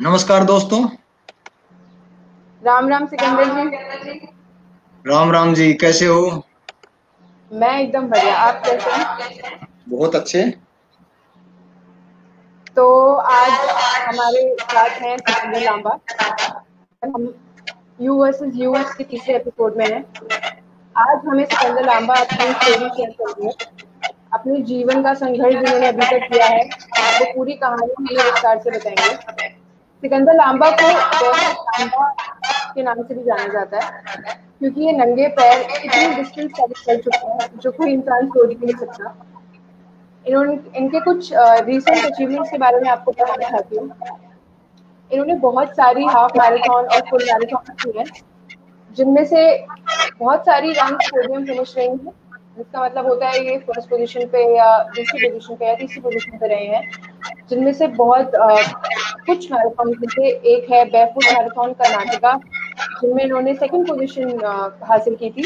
नमस्कार दोस्तों। राम राम सिकंदर जी। राम राम जी, कैसे हो? मैं एकदम बढ़िया। आप कैसे हैं? बहुत अच्छे। तो आज हमारे साथ हैं सिकंदर लांबा। हम यू वर्सेस यूएस के तीसरे एपिसोड में हैं। आज हमें सिकंदर लांबा अपनी स्टोरी शेयर करेंगे। अपने जीवन का संघर्ष जिन्होंने अभी तक किया है वो पूरी कहानी हमें विस्तार से बताएंगे। सिकंदर लांबा को गौरव लांबा के नाम से भी जाना जाता है क्योंकि ये नंगे पैर इतनी डिस्टेंस कवर कर चुके हैं जो कोई इंसान सोच भी नहीं सकता। इन्होंने इनके कुछ रीसेंट अचीवमेंट्स के बारे में आपको बताना चाहती हूँ। इन्होंने बहुत सारी हाफ मैराथन और फुल मैराथन की हैं, जिनमें से बहुत सारी रन पोडियम फिनिश रही हैं, जिसका मतलब होता है ये फर्स्ट पोजीशन पे या दूसरी पोजीशन पे या तीसरी पोजीशन पे रहे हैं। जिनमें से बहुत कुछ मैराथन में से एक है बैरफुट मैराथन कर्नाटका, जिनमें इन्होंने सेकंड पोजीशन हासिल की थी।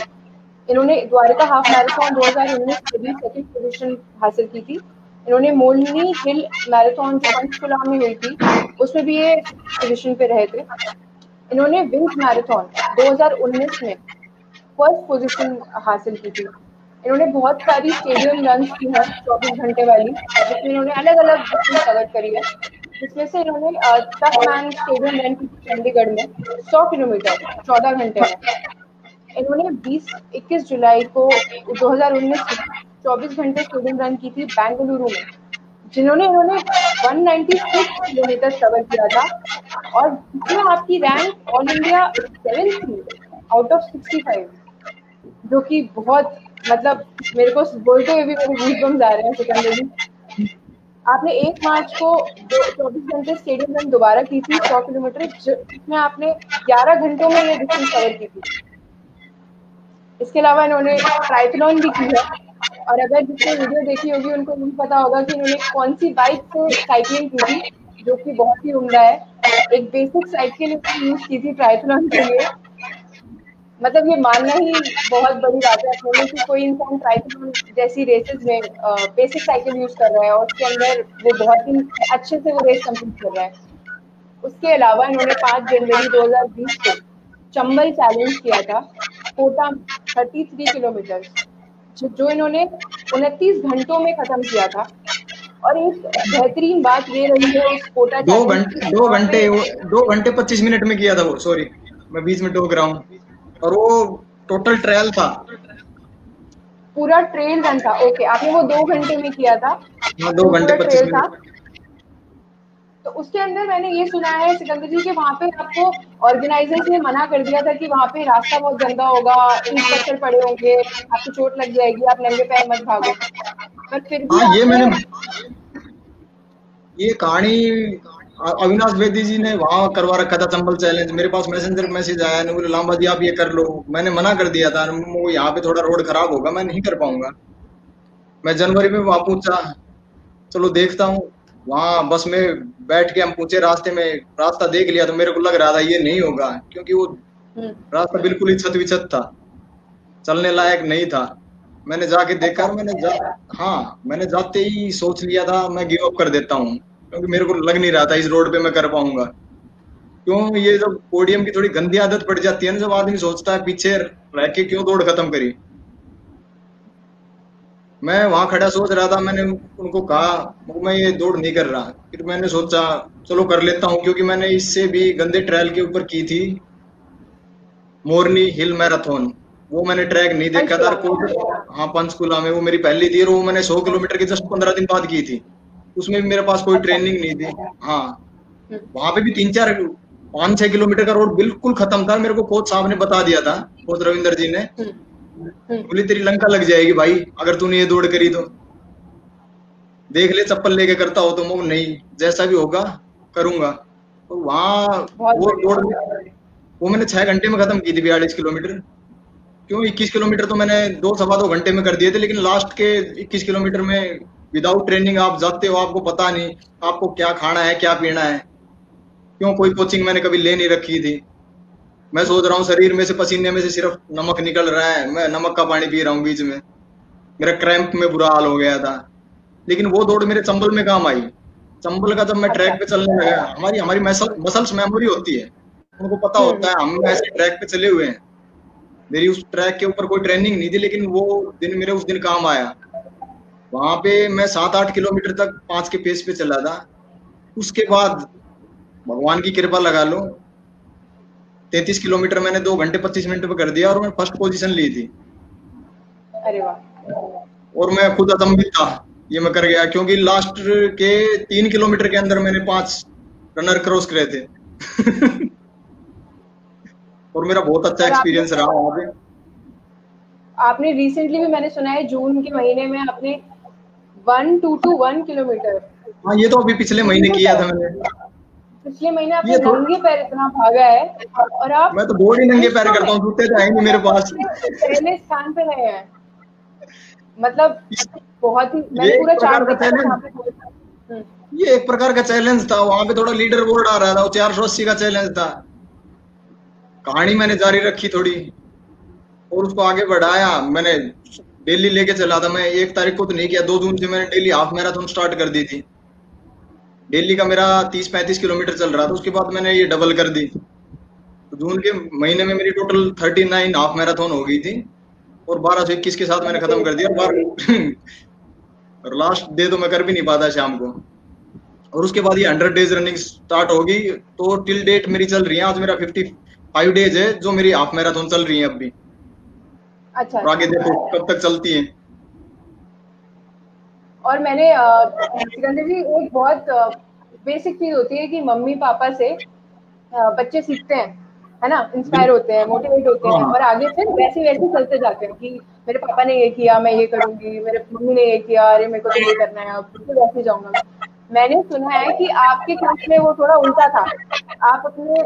इन्होंने द्वारका हाफ मैराथन 2019 में भी सेकंड पोजीशन हासिल की थी। इन्होंने मोलनी हिल मैराथन जो पंचकुला में हुई थी उसमें भी ये पोजीशन पे रहे थे। इन्होंने विंस मैराथन 2019 में फर्स्ट पोजीशन हासिल की थी। इन्होंने बहुत सारी स्टेडियम रन की है 24 घंटे वाली, जिसमें इन्होंने अलग अलग डिस्टेंस कवर करी है। जिसमें से इन्होंने टफ मैन स्टेडियम रन की थी चंडीगढ़ में 100 किलोमीटर 14 घंटे में। इन्होंने 20-21 जुलाई को 2019 में 24 घंटे स्टेडियम रन की थी बेंगलुरु में, इन्होंने 196 किलोमीटर कवर किया था और इसमें आपकी रैंक ऑल इंडिया 7th थी आउट ऑफ 65, जो कि बहुत मतलब मेरे को बोलते हुए भी मेरे गूज़बम्स आ रहे हैं सिकंदर जी। आपने 1 मार्च को 24 घंटे स्टेडियम रन दोबारा की थी 100 किलोमीटर, जिसमें आपने 11 घंटों में ये डिस्टेंस कवर की थी। इसके अलावा इन्होंने ट्राइथलॉन भी की है, और अगर जिसने वीडियो देखी होगी उनको नहीं पता होगा कि इन्होंने कौन सी बाइक से साइकिलिंग की थी, जो कि बहुत ही उम्दा है। एक बेसिक साइकिल यूज की थी ट्राइथलॉन के लिए। मतलब ये मानना ही बहुत बड़ी बात है अपने में कि कोई इंसान ट्राइथलॉन जैसी रेसेस में बेसिक साइकिल यूज कर रहा है और उसके अंदर वो बहुत ही अच्छे से वो रेस कंप्लीट कर रहा है। उसके अलावा इन्होंने 5 जनवरी 2020 को चंबल चैलेंज किया था, कोटा 33 किलोमीटर, जो इन्होंने 29 घंटों में खत्म किया था। और एक बेहतरीन बात ये रही है उस कोटा दो चैलेंज की घंटे कि दो वहाँ घंटे पे 2 घंटे 25 मिनट में किया था वो। सॉरी, मैं बीच में टोक रहा हूँ। और वो टोटल ट्रायल था। पूरा ट्रेल रन था। ओके, आपने वो 2 घंटे में किया था, हाँ, दो वो घंटे पूरा पच्चीस ट्रेल था। मिनट तो उसके अंदर मैंने ये सुना है सिकंदर जी कि वहाँ पे आपको ऑर्गेनाइजर्स ने मना कर दिया था कि वहाँ पे रास्ता बहुत गंदा होगा, ईंट पत्थर पड़े होंगे, आपको चोट लग जाएगी, आप नंगे पैर मत भागो। पर फिर भी हाँ, आपने ये कहानी अविनाश बेदी जी ने वहां करवा रखा था, चंबल चैलेंज। मेरे पास मैसेंजर मैसेज आया, ने बोले लांबा जी आप ये कर लो। मैंने मना कर दिया था, वो यहाँ पे थोड़ा रोड खराब होगा, मैं नहीं कर पाऊंगा। मैं जनवरी में वहां पूछा, चलो देखता हूँ। वहां बस में बैठ के हम पूछे, रास्ते में रास्ता देख लिया तो मेरे को लग रहा था ये नहीं होगा, क्योंकि वो हम्म, रास्ता बिल्कुल ही छत विछत था, चलने लायक नहीं था। मैंने जाके देखा अच्छा। और हाँ, मैंने जाते ही सोच लिया था मैं गिव अप कर देता हूँ, क्योंकि मेरे को लग नहीं रहा था इस रोड पे मैं कर पाऊंगा। क्यों, ये जब पोडियम की थोड़ी गंदी आदत पड़ जाती है ना, जब आदमी सोचता है पीछे रह के क्यों दौड़ खत्म करी। मैं वहां खड़ा सोच रहा था, मैंने उनको कहा मैं ये दौड़ नहीं कर रहा। फिर मैंने सोचा चलो कर लेता हूँ, क्योंकि मैंने इससे भी गंदे ट्रायल के ऊपर की थी, मोरनी हिल मैराथन। वो मैंने ट्रैक नहीं देखा था। पंचकुला और में। हाँ, पंचकुला में वो मेरी पहली थी, और वो मैंने 100 किलोमीटर के जस्ट 15 दिन बाद की थी। उसमें भी मेरे पास कोई अच्छा। ट्रेनिंग नहीं थी। हाँ, हम्म, वहां पे भी 3-4 5-6 किलोमीटर का रोड बिल्कुल खत्म था। मेरे को कोच साहब ने बता दिया था, कोच रविंदर जी ने, हम्म, हम्म, बोली तेरी लंका लग जाएगी भाई अगर तूने ये दौड़ करी तो, देख ले चप्पल लेके करता हो तो। मैं नहीं, जैसा भी होगा करूंगा। तो वहां बहुत वो बढ़िया। दौड़ वो मैंने 6 घंटे में खत्म की थी, 42 किलोमीटर। क्यों, 21 किलोमीटर तो मैंने 2 सवा 2 घंटे में कर दिए थे, लेकिन लास्ट के 21 किलोमीटर में विदाउट ट्रेनिंग आप जाते हो, आपको पता नहीं आपको क्या खाना है क्या पीना है। क्यों, कोई कोचिंग मैंने कभी ले नहीं रखी थी। मैं सोच रहा हूँ शरीर में से पसीने में से सिर्फ नमक निकल रहा है, मैं नमक का पानी पी रहा हूँ बीच में। मेरा क्रैम्प में बुरा हाल हो गया था। लेकिन वो दौड़ मेरे चंबल में काम आई। चंबल का जब मैं अच्छा। ट्रैक पे चलने लगा, हमारी हमारी मसल्स मेमोरी होती है, उनको पता होता है हम ऐसे ट्रैक पे चले हुए हैं। मेरी उस ट्रैक के ऊपर कोई ट्रेनिंग नहीं थी, लेकिन वो दिन मेरे उस दिन काम आया। वहां पे मैं 7-8 किलोमीटर तक 5 के पेस पे चला था। उसके बाद भगवान की कृपा लगा लो, 33 किलोमीटर मैंने 2 घंटे 25 मिनट में कर दिया और मैं फर्स्ट पोजीशन ली थी। अरे वाह। और मैं खुद अचंभित था ये मैं कर गया, क्योंकि लास्ट के 3 किलोमीटर के अंदर मैंने 5 रनर क्रॉस करे थे। और मेरा बहुत अच्छा और आपने एक्सपीरियंस रहा वहां पे। आपने रिसेंटली भी मैंने सुना है जून के महीने में आपने 1221 किलोमीटर, हाँ, ये तो अभी पिछले महीने बहुत किया है। था मैंने। पिछले महीने आपने ये थोड़ा, नंगे पैर इतना भागा है, और आप मैं तो बहुत ही नंगे पैर विश्व करता में हूँ, जूते तो है नहीं मेरे पास। सबसे पहले स्थान पे रहे हैं। मतलब बहुत ही, ये मैंने एक पूरा प्रकार चार्ट का देखा था चैलेंज, वहाँ पे। ये एक प्रकार का चैलेंज था। वहां पे थोड़ा लीडर बोर्ड आ रहा था, वो 480 का चैलेंज था। कहानी मैंने जारी रखी थोड़ी और उसको आगे बढ़ाया। मैंने डेली लेके चला था। मैं 1 तारीख को तो नहीं किया, 2 जून से मैंने डेली हाफ मैराथन स्टार्ट कर दी थी। डेली का मेरा 30-35 किलोमीटर चल रहा था। उसके बाद मैंने ये डबल कर दी, तो जून के महीने में मेरी टोटल 39 हाफ मैराथन हो गई थी। और 12 से 21 के साथ मैंने खत्म कर दिया। और लास्ट डे तो मैं कर भी नहीं पाता शाम को। और उसके बाद ये 100 डेज रनिंग स्टार्ट होगी, तो टिल डेट मेरी चल रही है। आज मेरा 55 डेज है जो मेरी हाफ मैराथन चल रही है अभी। अच्छा और आगे अच्छा। देखो कब तक चलती है। और मैंने सिकंदर जी, एक बहुत बेसिक चीज होती है कि मम्मी पापा से बच्चे सीखते हैं, है ना, इंस्पायर होते हैं, मोटिवेट होते हैं, हाँ, और आगे फिर वैसे वैसे चलते जाते हैं कि मेरे पापा ने ये किया मैं ये करूंगी, मेरे मम्मी ने ये किया, अरे मेरे को तो ये करना है, अब बिल्कुल वैसे जाऊंगा मैं। मैंने सुना है कि आपके केस में वो थोड़ा उल्टा था। आप अपने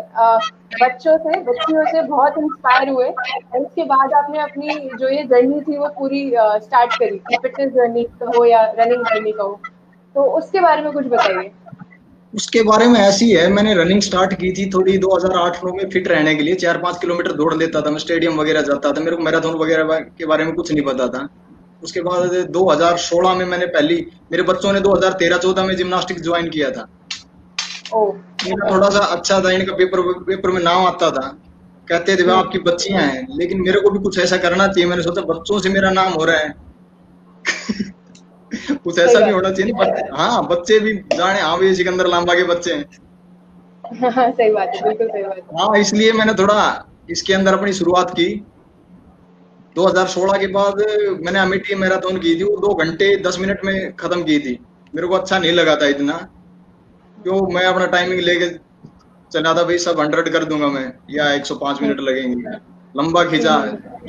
बच्चों से, बच्चियों से बहुत इंस्पायर हुए, और उसके बाद आपने अपनी जो ये जर्नी थी वो पूरी स्टार्ट करी, कि फिटनेस जर्नी का हो या रनिंग जर्नी का हो। तो उसके बारे में कुछ बताइए। उसके बारे में ऐसी है, मैंने रनिंग स्टार्ट की थी थोड़ी 2008-9 में फिट रहने के लिए। 4-5 किलोमीटर दौड़ लेता था मैं, स्टेडियम वगैरह जाता था। मेरे को मैराथन वगैरह के बारे में कुछ नहीं पता था। उसके बाद 2016 में मैंने पहली, मेरे बच्चों ने 2013-14 में जिम्नास्टिक्स ज्वाइन किया था। ओ। इनका थोड़ा सा अच्छा था, इनका पेपर पेपर में नाम आता था। कहते थे भाई आपकी बच्चियां हैं, लेकिन मेरे को भी कुछ ऐसा करना चाहिए। मैंने सोचा बच्चों से मेरा नाम हो रहा है, कुछ सही ऐसा भी बात होना चाहिए ना। हाँ, बच्चे भी जाने हाँ भी सिकंदर लांबा के बच्चे हैं। है। सही बात है, बिल्कुल सही बात है। हाँ, इसलिए मैंने थोड़ा इसके अंदर अपनी शुरुआत की। 2016 के बाद मैंने अमेठी मैराथन की थी, वो 2 घंटे 10 मिनट में खत्म की थी। मेरे को अच्छा नहीं लगा था इतना, क्यों मैं अपना टाइमिंग लेके चला था भाई, सब 100 कर दूंगा मैं, या 105 मिनट लगेंगे। लंबा खींचा,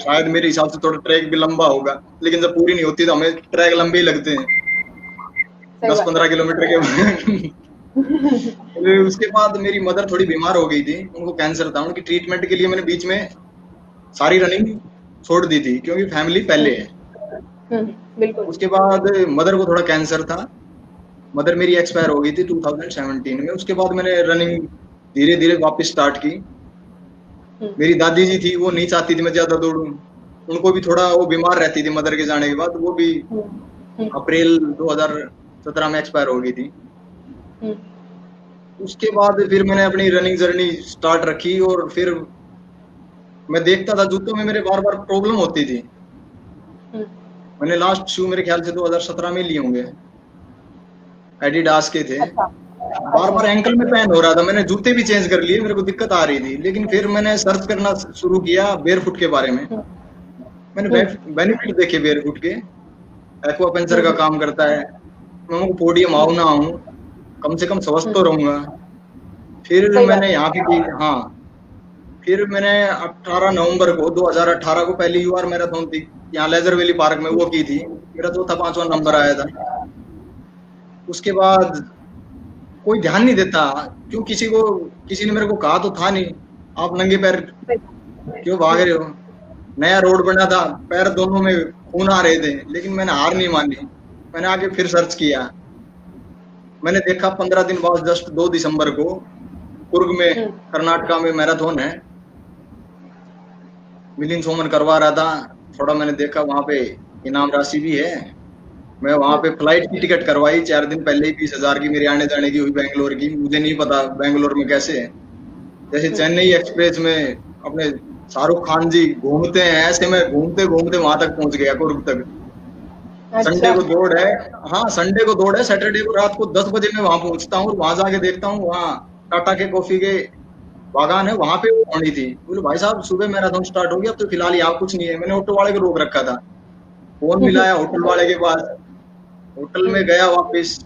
शायद मेरे हिसाब से थोड़ा ट्रैक भी लंबा होगा, लेकिन जब पूरी नहीं होती तो हमें ट्रैक लंबे ही लगते हैं, सही दस बात पंद्रह किलोमीटर के। फिर उसके बाद मेरी मदर थोड़ी बीमार हो गई थी, उनको कैंसर था। उनकी ट्रीटमेंट के लिए मैंने बीच में सारी रनिंग छोड़ दी थी, क्योंकि फैमिली पहले है। बिल्कुल। उसके बाद मदर को थोड़ा कैंसर था, मदर मेरी एक्सपायर हो गई थी 2017 में। उसके बाद मैंने रनिंग धीरे धीरे वापस स्टार्ट की। मेरी दादी जी थी, वो नहीं चाहती थी मैं ज्यादा दौड़ूं। उनको भी थोड़ा, वो बीमार रहती थी मदर के जाने के बाद, वो भी अप्रैल 2017 में एक्सपायर हो गई थी। उसके बाद फिर मैंने अपनी रनिंग जर्नी स्टार्ट रखी, और फिर मैं देखता था जूतों में मेरे बार बार प्रॉब्लम होती थी। मैंने लास्ट शू मेरे ख्याल से 2017 में लिए होंगे, एडिडास के थे। अच्छा बार अच्छा। बार एंकल में पेन हो रहा था, मैंने जूते भी चेंज कर लिए, मेरे को दिक्कत आ रही थी। लेकिन फिर मैंने सर्च करना शुरू किया बेयरफुट के बारे में। मैंने बेनिफिट देखे बेयरफुट के, एक्वा पंचर का काम करता है, मैं उनको पोडियम आऊं ना आऊं, कम से कम स्वस्थ तो रहूंगा। फिर सही बात मैंने है। यहाँ की की हाँ, फिर मैंने 18 नवंबर को 2018 को पहली यूआर मैराथन थी यहाँ लेजर वैली पार्क में, वो की थी। मेरा चौथा पांचवा नंबर आया था। उसके बाद कोई ध्यान नहीं देता, क्यों किसी ने मेरे को कहा तो था नहीं आप नंगे पैर क्यों भाग रहे हो। नया रोड बना था, पैर दोनों में खून आ रहे थे, लेकिन मैंने हार नहीं मानी। मैंने आगे फिर सर्च किया। मैंने देखा 15 दिन बाद जस्ट 2 दिसंबर को कुर्ग में, कर्नाटका में मैराथन है, मिलिंद सोमन करवा रहा था। थोड़ा मैंने देखा वहां पे इनाम राशि भी है, मैं वहां पे फ्लाइट की टिकट करवाई 4 दिन पहले ही, 20,000 की मेरी आने जाने की हुई बैंगलोर की। मुझे नहीं पता बैंगलोर में कैसे है। जैसे चेन्नई एक्सप्रेस में अपने शाहरुख खान जी घूमते हैं, ऐसे मैं घूमते घूमते वहां तक पहुंच गया, कुर्ग तक। संडे अच्छा। को दौड़ है। हाँ, संडे को दौड़ है, सैटरडे को रात को 10 बजे मैं वहां पहुंचता हूँ, वहां जाके देखता हूँ वहाँ टाटा के कॉफी के बागान है, वहां पे वो होनी थी। बोले भाई साहब सुबह मैराथन स्टार्ट हो गया, अब तो फिलहाल यहाँ कुछ नहीं है। मैंने ऑटो वाले को रोक रखा था, फोन मिलाया होटल वाले के पास, होटल में गया वापस,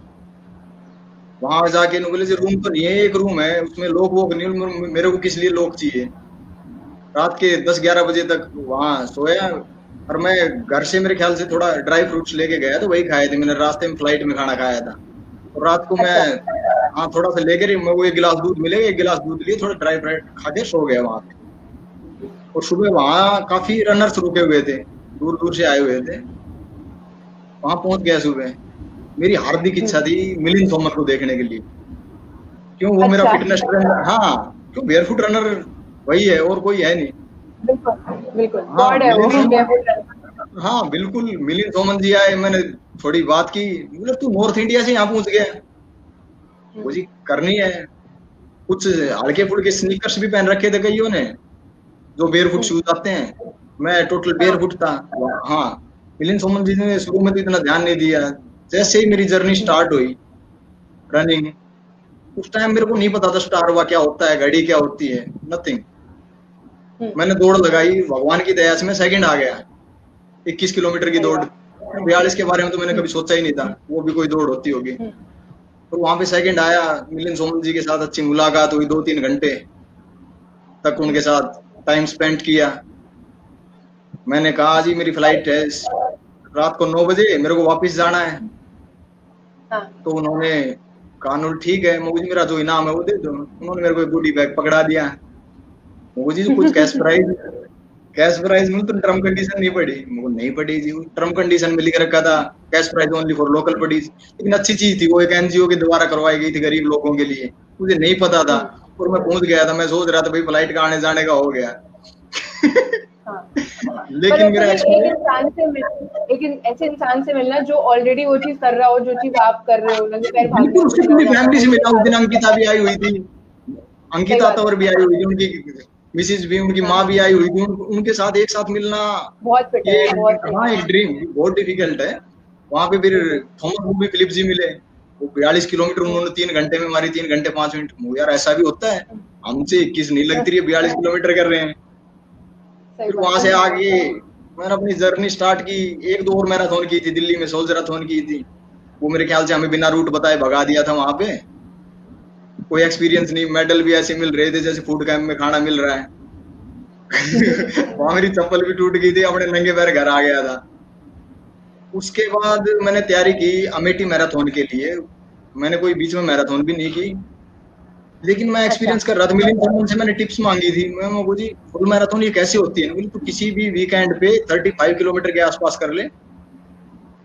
वहां जाके बोले जी रूम तो नहीं है, एक रूम है उसमें लोग वोक नहीं। मेरे को किस लिए लोग चाहिए? रात के 10-11 बजे तक वहां सोया। और मैं घर से मेरे ख्याल से थोड़ा ड्राई फ्रूट्स लेके गया, तो वही खाए थे मैंने, रास्ते में फ्लाइट में खाना खाया था। और रात को मैं, अच्छा। हाँ, थोड़ा सा लेकर मैं वो 1 गिलास दूध मिलेगा, 1 गिलास दूध लिए, थोड़ा ड्राई फ्राइड खा के सो गया वहां पे। और सुबह वहां काफी रनर्स रुके हुए थे, दूर दूर से आए हुए थे। वहां पहुंच गया सुबह। मेरी हार्दिक इच्छा थी मिलिंद सोमन को देखने के लिए। क्यों, वो मेरा अच्छा। Fitness trainer. हाँ, क्यों, बेयरफुट रनर वही है और कोई है नहीं। बिल्कुल बिल्कुल, हाँ, गॉड है वो, मिलिंद सोमन। barefoot। हाँ बिल्कुल, मिलिंद सोमन जी आए, मैंने थोड़ी बात की। बोले तू नॉर्थ इंडिया से यहाँ पहुंच गया? वो जी करनी है। कुछ हल्के फुल्के स्नीकर्स भी पहन रखे थे कईयों ने, जो बेयरफुट शूज आते हैं। मैं टोटल बेयरफुट था। हाँ, मिलिंद सोमन जी ने शुरू में तो इतना ध्यान नहीं दिया। जैसे ही मेरी जर्नी स्टार्ट हुई रनिंग, उस टाइम मेरे को नहीं पता था स्टार हुआ क्या होता है, घड़ी क्या होती है, नथिंग। मैंने दौड़ लगाई, भगवान की दया से मैं सेकंड आ गया। 21 किलोमीटर की दौड़। 42 के बारे में तो मैंने कभी सोचा ही नहीं था, वो भी कोई दौड़ होती होगी। तो वहां पे सेकंड आया, मिलिंद सोमन जी के साथ अच्छी मुलाकात हुई, 2-3 घंटे तक उनके साथ टाइम स्पेंड किया। मैंने कहा जी मेरी फ्लाइट है रात को 9 बजे, मेरे को वापस जाना है। तो उन्होंने कहा ठीक है मुझे, मेरा जो इनाम है वो दे दो। उन्होंने मेरे को एक गुडी बैग पकड़ा दिया। मुझे जी कुछ कैश प्राइज, में तो टर्म कंडीशन नहीं पड़ी। मुझे नहीं पड़ी जी, टर्म कंडीशन में लिख रखा था cash prize only for local पड़ी। लेकिन अच्छी चीज थी, वो एक एनजीओ के द्वारा करवाई गई थी गरीब लोगों के लिए। मुझे नहीं पता था और मैं पहुंच गया था। मैं सोच रहा था भाई फ्लाइट का आने जाने का हो गया। लेकिन मेरा लेकिन ऐसे इंसान से मिलना जो ऑलरेडी वो चीज कर रहा हो, जो चीज आप कर रहे हो, लगे पैर भागने बिल्कुल, उसकी पूरी फैमिली से मिला। उस दिन अंकिता भी आई हुई थी, अंकिता तंवर भी आई हुई थी, उनकी मिसेज भी, उनकी माँ भी आई हुई थी। उनके साथ एक साथ मिलना बहुत फिट है, हाँ एक ड्रीम, बहुत डिफिकल्ट है। वहां पे फिर थॉमस मूवी फिलिप जी मिले, वो 42 किलोमीटर उन्होंने 3 घंटे में मारी, 3 घंटे 5 मिनट। यार ऐसा भी होता है, हमसे 21 नहीं लगती रही, 42 किलोमीटर कर रहे हैं। फिर वहां से आगे मैंने अपनी जर्नी स्टार्ट की। 1-2 और मैराथन की थी, दिल्ली में सोल्जराथन की थी। वो मेरे ख्याल से हमें बिना रूट बताए भगा दिया था वहां पे। कोई एक्सपीरियंस नहीं, मेडल भी ऐसे मिल रहे थे जैसे फूड कैंप में खाना मिल रहा है। वहां मेरी चप्पल भी टूट गई थी, अपने नंगे पैर घर आ गया था। उसके बाद मैंने तैयारी की अमेठी मैराथन के लिए। मैंने कोई बीच में मैराथन भी नहीं की, लेकिन मैं एक्सपीरियंस कर रहा था। मिलिंद सोमन से मैंने टिप्स मांगी थी। मैं बोली फुल मैराथन ये कैसे होती है? बोली तू किसी भी वीकेंड पे 35 किलोमीटर के आसपास कर ले,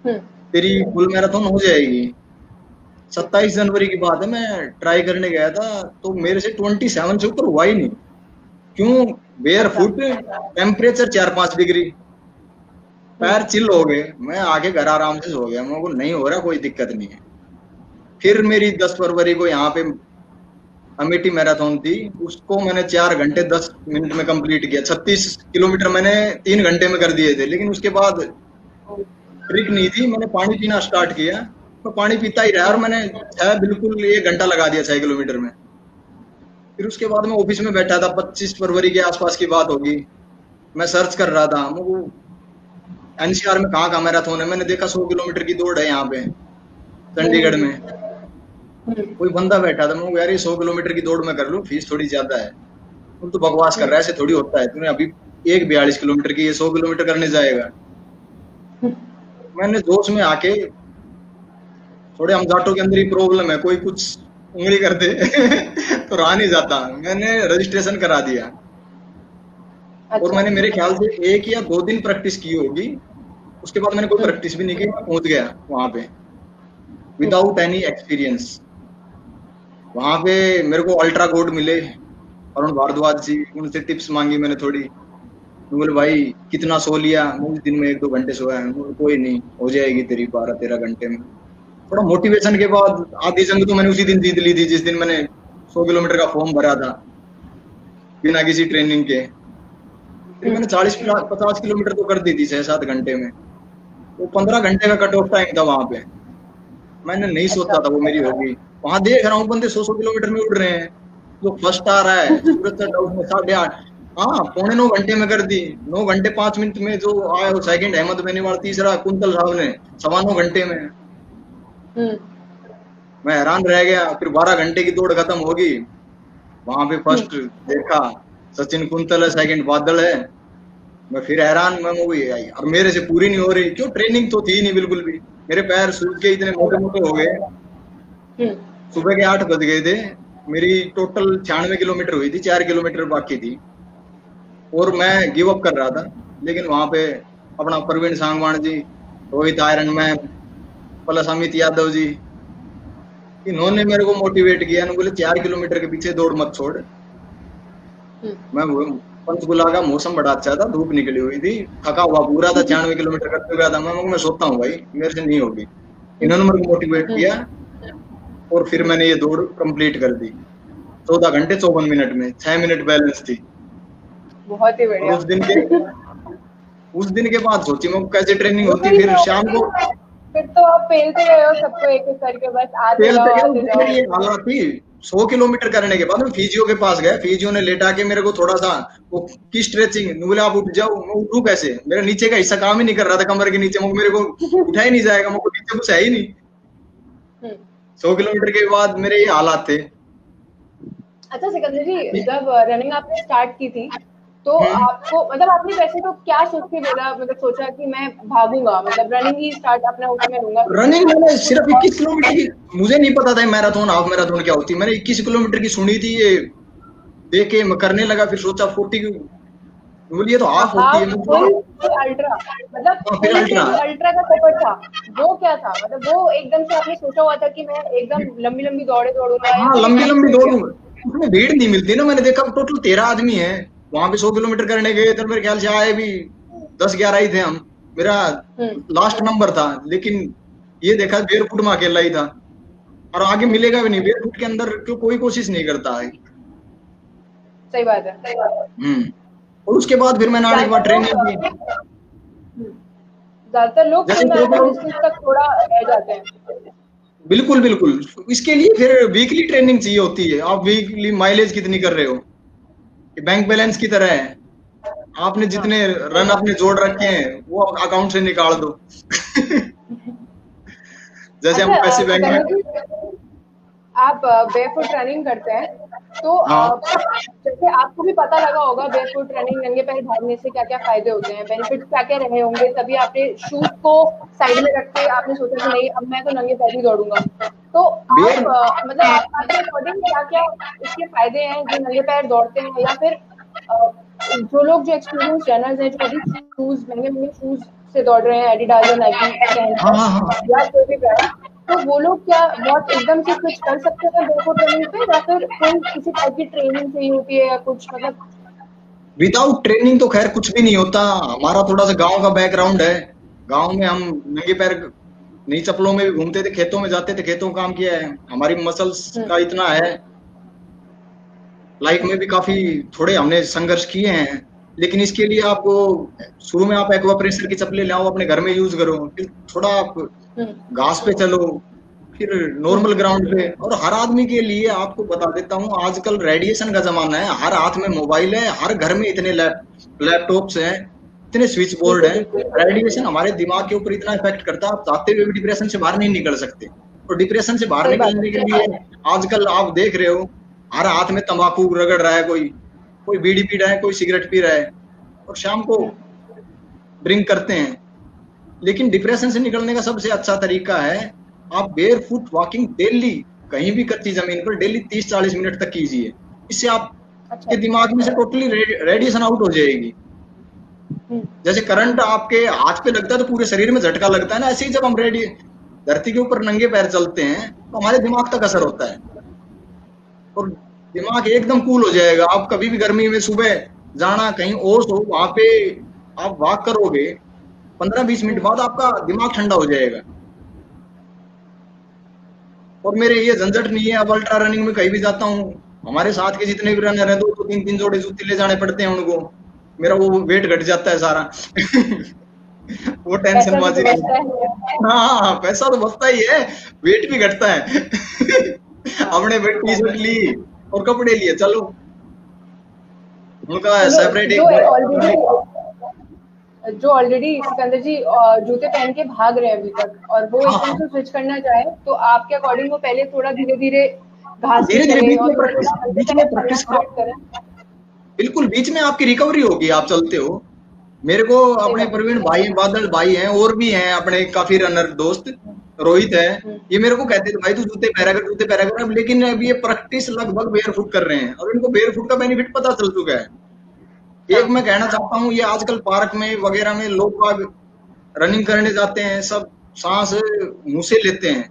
तेरी फुल मैराथन हो जाएगी। 27 जनवरी की बात है, मैं ट्राई करने गया था तो मेरे से 27 से ऊपर हुआ ही नहीं। क्यों? बेयर फुट, टेम्परेचर 4-5 डिग्री, पैर चिल हो गए। मैं आगे घर आराम से सो गया। मेरे को नहीं हो रहा, कोई दिक्कत नहीं है। फिर मेरी 10 फरवरी को यहाँ पे अमेठी मैराथन थी, उसको मैंने 4 घंटे 10 मिनट में कंप्लीट किया। 36 किलोमीटर मैंने 3 घंटे में कर दिए थे। लेकिन उसके बाद ट्रिक नहीं थी, मैंने पानी पीना स्टार्ट किया। मैं पानी पीता ही रहा और मैंने बिल्कुल 1 घंटा लगा दिया 6 किलोमीटर में। फिर उसके बाद मैं ऑफिस में बैठा था, 25 फरवरी के आसपास की बात होगी। मैं सर्च कर रहा था वो एनसीआर में कहाँ मैराथन है। मैंने देखा 100 किलोमीटर की दौड़ है यहाँ पे चंडीगढ़ में। कोई बंदा बैठा था, मैं यार ये 100 किलोमीटर की दौड़ में कर लूं, फीस थोड़ी ज्यादा है। तुम तो बकवास कर रहा है, ऐसे थोड़ी होता है। तूने अभी 42 किलोमीटर की ये 100 किलोमीटर करने जाएगा। मैंने जोश में आके, थोड़े हम जाटों के अंदर ही प्रॉब्लम है, कोई कुछ उंगली कर दे तो रहा नहीं जाता। मैंने रजिस्ट्रेशन करा दिया। और मैंने मेरे ख्याल से 1 या 2 दिन प्रैक्टिस की होगी। उसके बाद मैंने कोई प्रैक्टिस भी नहीं की। पहुंच गया वहां पे विदाउट एनी एक्सपीरियंस। वहां पे मेरे को अल्ट्रा गोल्ड मिले, अरुण भारद्वाज जी, उनसे टिप्स मांगी मैंने थोड़ी। बोले भाई कितना सो लिया, मुझे दिन में 1-2 घंटे सोया है। कोई नहीं, हो जाएगी तेरी 12-13 घंटे में। थोड़ा मोटिवेशन के बाद आधी जंग तो मैंने उसी दिन जीत ली थी जिस दिन मैंने 100 किलोमीटर का फॉर्म भरा था बिना किसी ट्रेनिंग के। फिर मैंने 40-50 किलोमीटर तो कर दी थी 6-7 घंटे में। वो 15 घंटे का कट ऑफ टाइम था वहां पे। मैंने नहीं सोचा था वो मेरी होगी। वहां देख रहा हूँ बंदे 100 किलोमीटर में उड़ रहे हैं। जो फर्स्ट आ रहा है सूरत से डाउन में 8:30, हाँ 9.25 घंटे में कर दी। 9 घंटे 5 मिनट में जो आया वो सेकंड अहमद बेनीवाल, तीसरा कुंतल साहब ने 9.25 घंटे में। मैं हैरान रह गया। फिर 12 घंटे की दौड़ खत्म होगी। वहां पे फर्स्ट देखा सचिन कुंतल है, सेकंड बादल है। मैं फिर हैरान, मैं मूवी आई और मेरे से पूरी नहीं हो रही। क्यों, ट्रेनिंग तो थी नहीं बिल्कुल भी। मेरे पैर सूज के इतने मोटे मोटे हो गए। सुबह के 8 बज गए थे। मेरी टोटल 96 किलोमीटर हुई थी, 4 किलोमीटर बाकी थी और मैं गिव अप कर रहा था। लेकिन वहां पे अपना Praveen Sangwan ji, Rohit iron man plus Amit Yadav ji, इन्होंने मेरे को मोटिवेट किया। बोले 4 किलोमीटर के पीछे दौड़ मत छोड़। मैं पंचकुला का मौसम बड़ा अच्छा था, धूप निकली हुई थी, थका हुआ पूरा था, 96 किलोमीटर करते हुए था। मैं सोचता हूँ भाई मेरे से नहीं होगी। इन्होंने मेरे को मोटिवेट किया और फिर मैंने ये दौड़ कंप्लीट कर दी 14 घंटे 54 मिनट में। 6 मिनट बैलेंस थी। बहुत ही बढ़िया। उस दिन के बाद सोची मैं कैसे ट्रेनिंग होती। फिर शाम को फिर तो आप पेलते गए हो सबको एक एक करके, बस आते जाओ। ये हालत थी। 100 किलोमीटर करने के बाद मैं फिजियो के पास गया। फिजियो ने लेटा के मेरे को थोड़ा सा वो की स्ट्रेचिंग, बोले आप उठ जाओ। मैं उठूं कैसे, मेरा नीचे का हिस्सा काम ही नहीं कर रहा था, कमर के नीचे। मेरे को उठा ही नहीं जाएगा, मेरे को नीचे कुछ है ही नहीं। 100 किलोमीटर के बाद मेरे ये हालात थे। अच्छा सिकंदर जी, जब रनिंग आपने स्टार्ट की थी तो आपको मतलब आपने वैसे तो क्या सोच के बोला, मतलब सोचा कि मैं भागूंगा, मतलब रनिंग ही स्टार्ट अपना उसमें लूंगा? रनिंग मैंने सिर्फ 21 किलोमीटर की, मुझे नहीं पता था मैराथन हाफ मैराथन क्या होती। मैंने 21 किलोमीटर की सुनी थी, ये देख के मैं करने लगा। फिर सोचा 40 की बोलिए तो हाफ होती है। अल्ट्रा मतलब अल्ट्रा का पेपर था वो क्या था, मतलब वो एकदम से आपने सोचा हुआ था कि मैं एकदम लंबी लंबी दौड़े दौड़ूंगा? हाँ लंबी दौड़ूंगा। उसमें भीड़ नहीं मिलती ना। मैंने देखा टोटल 13 आदमी है वहां पे 100 किलोमीटर करने गए थे। मेरे ख्याल से आए भी 10-11 ही थे हम। मेरा लास्ट नंबर था। लेकिन ये देखा बेयरफुट में अकेला ही था और आगे मिलेगा भी नहीं। बेयरफुट के अंदर क्यों कोई कोशिश नहीं करता है। सही बात है। और उसके बाद फिर मैंने आने के बाद ट्रेनिंग की। ज्यादातर लोग डिस्टेंस तक थोड़ा रह जाते हैं। बिल्कुल बिल्कुल। इसके लिए फिर वीकली ट्रेनिंग चाहिए होती है। आप वीकली माइलेज कितनी कर रहे हो, बैंक बैलेंस की तरह है। आपने जितने रन अपने जोड़ रखे हैं वो अकाउंट से निकाल दो। जैसे हम पैसे बैंक में आप बेयरफुट रनिंग करते हैं तो जैसे आपको भी पता लगा होगा बेयरफुट रनिंग नंगे पैर भागने से क्या क्या फायदे होते हैं, बेनिफिट्स क्या क्या रहे होंगे, तभी आपने शूज को साइड में रख के आपने सोचा कि नहीं अब मैं तो नंगे पैर ही दौड़ूंगा। तो आप मतलब आपके अकॉर्डिंग क्या क्या इसके फायदे हैं जो नंगे पैर दौड़ते हैं, या फिर जो लोग जो एक्सपीरियंस रनर्स हैं जो अभी शूज महंगे शूज से दौड़ रहे हैं, एडिडास या नाइकी या कोई भी ब्रांड, तो वो लोग क्या बहुत एकदम से स्विच कर सकते हैं बेयरफुट रनिंग पे, या फिर कोई किसी टाइप की ट्रेनिंग चाहिए होती है या कुछ? मतलब विदाउट ट्रेनिंग तो खैर कुछ भी नहीं होता। हमारा थोड़ा सा गांव का बैकग्राउंड है। गांव में हम नंगे पैर नई चप्पलों में भी घूमते थे, खेतों में जाते थे, खेतों काम किया है। हमारी मसल्स का इतना है। लाइफ में भी काफी थोड़े हमने संघर्ष किए हैं। लेकिन इसके लिए आपको शुरू में आप एक्वा प्रेशर की चप्पलें लाओ, अपने घर में यूज करो, फिर थोड़ा आप घास पे चलो, फिर नॉर्मल ग्राउंड पे। और हर आदमी के लिए आपको बता देता हूँ, आजकल रेडिएशन का जमाना है। हर हाथ में मोबाइल है, हर घर में इतने लैपटॉप्स हैं, इतने स्विच बोर्ड है। रेडिएशन हमारे दिमाग के ऊपर इतना इफेक्ट करता है, आप चाहते हुए भी डिप्रेशन से बाहर नहीं निकल सकते। और डिप्रेशन से बाहर निकलने के लिए आजकल आप देख रहे हो हर हाथ में तंबाकू रगड़ रहा है, कोई बीड़ी पी रहा है, कोई सिगरेट पी रहा है और शाम को ड्रिंक करते हैं। लेकिन डिप्रेशन से निकलने का सबसे अच्छा तरीका है आप बेयरफुट वॉकिंग डेली, कहीं भी कच्ची जमीन पर डेली 30-40 मिनट तक कीजिए। इससे आपके दिमाग में से टोटली रेडिएशन आउट हो जाएगी। जैसे करंट आपके हाथ पे लगता है तो पूरे शरीर में झटका लगता है ना, ऐसे ही जब हम धरती के ऊपर नंगे पैर चलते हैं तो हमारे दिमाग तक असर होता है और दिमाग एकदम कूल हो जाएगा। आप कभी भी गर्मी में सुबह जाना कहीं ओस हो, वहां पे आप वॉक करोगे, 15-20 मिनट बाद आपका दिमाग ठंडा हो जाएगा। और मेरे ये झंझट नहीं है, अब अल्ट्रा रनिंग में कहीं भी जाता हूँ, हमारे साथ के जितने भी रनर हैं 2-3 जोड़े जूते ले जाने पड़ते हैं उनको, मेरा वो वेट घट जाता है सारा। वो टेंशन पैसा भी बाजी तो नहीं। बचता है। हाँ, पैसा तो बचता ही है, वेट भी घटता है। हाँ, अपने टी शर्ट ली और कपड़े लिए, चलो उनका चलो सेपरेट जो एक। ऑलरेडी सिकंदर जी जूते पहन के भाग रहे हैं अभी तक, और वो हाँ एकदम हाँ, से स्विच करना चाहे, तो आपके अकॉर्डिंग वो पहले थोड़ा धीरे धीरे घास पे धीरे धीरे चले बीच और में थोड़ा प्रैक्टिस, थोड़ा हल्के बीच में पैर चलना प्रैक्टिस करो। स्टार्ट करें। बिल्कुल बीच में आपकी रिकवरी होगी, आप चलते हो। मेरे को सही अपने बात प्रवीण भाई, बादल भाई हैं, और भी हैं अपने काफी रनर दोस्त, है। रोहित है, हम्म, ये मेरे को कहते थे भाई तू जूते पहना कर, जूते पहना कर। अब लेकिन अब ये प्रैक्टिस लगभग बेयरफुट कर रहे हैं, और इनको बेयरफुट का बेनिफिट पता चल चुका है। एक हाँ मैं कहना चाहता हूँ, ये आजकल पार्क में वगैरह में लोग बाग रनिंग करने जाते हैं, सब सांस मुंह से लेते हैं,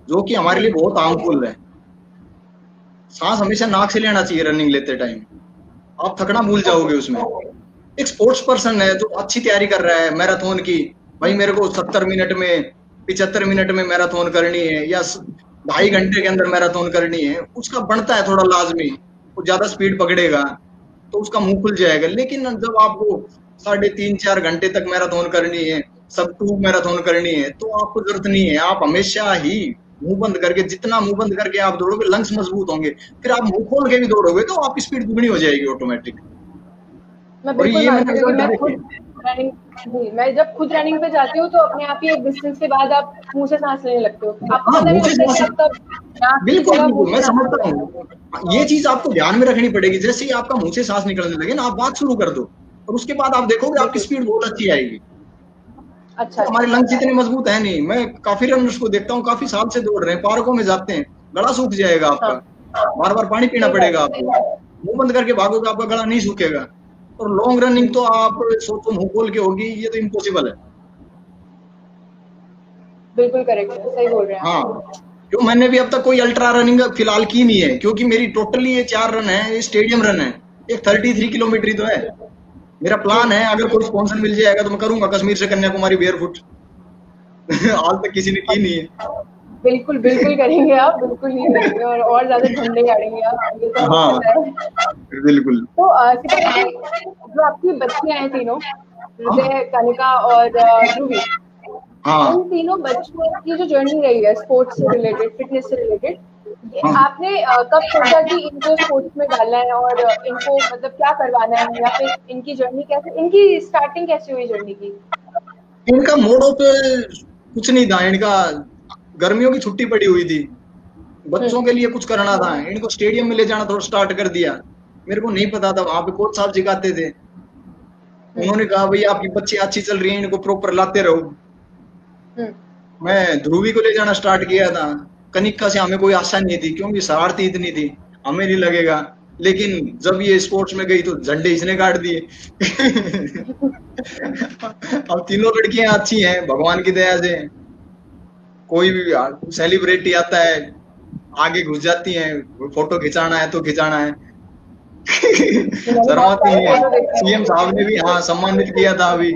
जो कि हमारे लिए बहुत हार्मफुल है। सांस हमेशा नाक से लेना चाहिए रनिंग लेते टाइम, आप थकना भूल ओके। जाओगे उसमें। एक स्पोर्ट्स पर्सन है जो अच्छी तैयारी कर रहा है मैराथन की, भाई मेरे को 70 मिनट में, 75 मिनट में मैराथन करनी है, या 2.5 घंटे के अंदर मैराथन करनी है, उसका बनता है थोड़ा लाजमी, वो ज्यादा स्पीड पकड़ेगा तो उसका मुंह खुल जाएगा। लेकिन जब आपको 3.5-4 घंटे तक मैराथन करनी है, सब टू मैराथन करनी है, तो आपको जरूरत नहीं है, आप हमेशा ही मुंह बंद करके, जितना मुंह बंद करके आप दौड़ोगे लंग्स मजबूत होंगे, फिर आप मुंह खोल के भी दौड़ोगे तो आपकी स्पीड दुगनी हो जाएगी ऑटोमेटिक। मैं और बिल्कुल ये मैंने मानती हूँ, क्योंकि रिजल्ट मैं देखे। खुद रनिंग, जी मैं जब खुद रनिंग पे जाती हूँ तो अपने आप ही एक डिस्टेंस के बाद आप मुंह से सांस लेने लगते हो, आपको हाँ, पता नहीं मुझे लगता कि सांस, आप कब नाक की बिल्कुल जगह बिल्कुल मुंह मैं से सांस ले समझता रहे हूँ। हैं। ये और चीज आपको ध्यान में रखनी पड़ेगी, जैसे ही आपका मुंह से सांस निकलने लगे ना, आप बात शुरू कर दो, और उसके बाद आप देखोगे आपकी बिल्कुल। स्पीड बहुत अच्छी आएगी। अच्छा तो अच्छा। हमारे लंग्स इतने मजबूत है नहीं, मैं काफी रनर्स को देखता हूँ, काफी साल से दौड़ रहे हैं, पार्कों में जाते हैं, गला सूख जाएगा आपका, हाँ बार बार पानी पीना सही बात पड़ेगा है। आपको, मुंह बंद करके भागोगे आपका गला नहीं सूखेगा। और लॉन्ग रनिंग तो आप सोचो मुंह खोल के होगी, ये तो इम्पॉसिबल है। बिल्कुल करेक्ट है, सही बोल रहे हैं हाँ, आप। क्यों मैंने भी अब तक कोई अल्ट्रा रनिंग फिलहाल की नहीं है, क्योंकि मेरी टोटली ये 4 रन है, ये स्टेडियम रन है, एक 33 किलोमीटर ही तो है। मेरा जी प्लान है अगर कोई स्पॉन्सर मिल जाएगा तो मैं करूंगा कश्मीर से कन्याकुमारी बेयरफुट। आज तक किसी ने की नहीं है। बिल्कुल बिल्कुल करेंगे आप, बिल्कुल नहीं करेंगे, और ज्यादा झंडे गाड़ेंगे आप, ये तो हमें हाँ, पता है। बिल्कुल। तो सिकंदर जी, जो आपकी बच्चियां हैं तीनों, हाँ हृदय, कनिका और ध्रुवी, इन हाँ तीनों बच्चों की जो जर्नी रही है स्पोर्ट्स से रिलेटेड, फिटनेस से रिलेटेड, ये हाँ, आपने कब सोचा कि इनको स्पोर्ट्स में डालना है, और इनको मतलब क्या करवाना है, या फिर इनकी जर्नी कैसे, इनकी स्टार्टिंग कैसे हुई जर्नी की? इनका मोड़ो पे कुछ नहीं था इनका, गर्मियों की छुट्टी पड़ी हुई थी, बच्चों के लिए कुछ करना था, इनको स्टेडियम में ले जाना थोड़ा स्टार्ट कर दिया। मेरे को नहीं पता था, वहां पे कोच साहब सिखाते थे, हम्म उन्होंने कहा भाई आपकी बच्ची अच्छी चल रही है, इनको प्रॉपर लाते रहो। हम्म मैं ध्रुवी को ले जाना स्टार्ट किया था, कनिका से हमें कोई आशा नहीं थी, क्योंकि शरारती इतनी थी, हमें नहीं लगेगा, लेकिन जब ये स्पोर्ट्स में गई तो झंडे इसने काट दिए। अब तीनों लड़कियां अच्छी हैं भगवान की दया से, कोई भी सेलिब्रिटी आता है आगे घुस जाती हैं, फोटो खिंचाना है तो खिंचाना है। मैंने बहुत शर्माती सारे नहीं फोटो है। देखे सीएम साहब ने भी हाँ सम्मानित किया था अभी,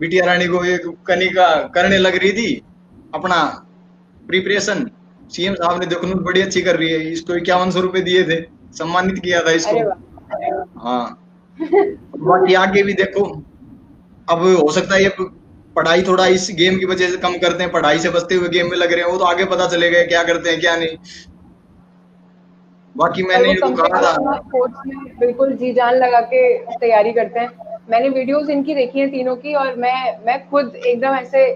बिटिया रानी को, एक कनिका करने लग रही थी अपना प्रिपरेशन, सीएम साहब ने देखो बड़ी अच्छी कर रही है, इसको 5100 रुपए दिए थे, सम्मानित किया था हैं। इसको। अरे वाह। हाँ, बाकी आगे भी देखो, अब हो सकता है ये पढ़ाई थोड़ा इस गेम की वजह से कम करते हैं, पढ़ाई से बचते हुए गेम में लग रहे हैं, वो तो आगे पता चलेगा क्या करते हैं क्या नहीं। बाकी और मैंने वो इनको कम से कहा था। कम स्पोर्ट्स में बिल्कुल जी जान लगा के तैयारी करते हैं। मैंने वीडियोस इनकी देखी हैं तीनों की, और मैं खुद एकदम ऐसे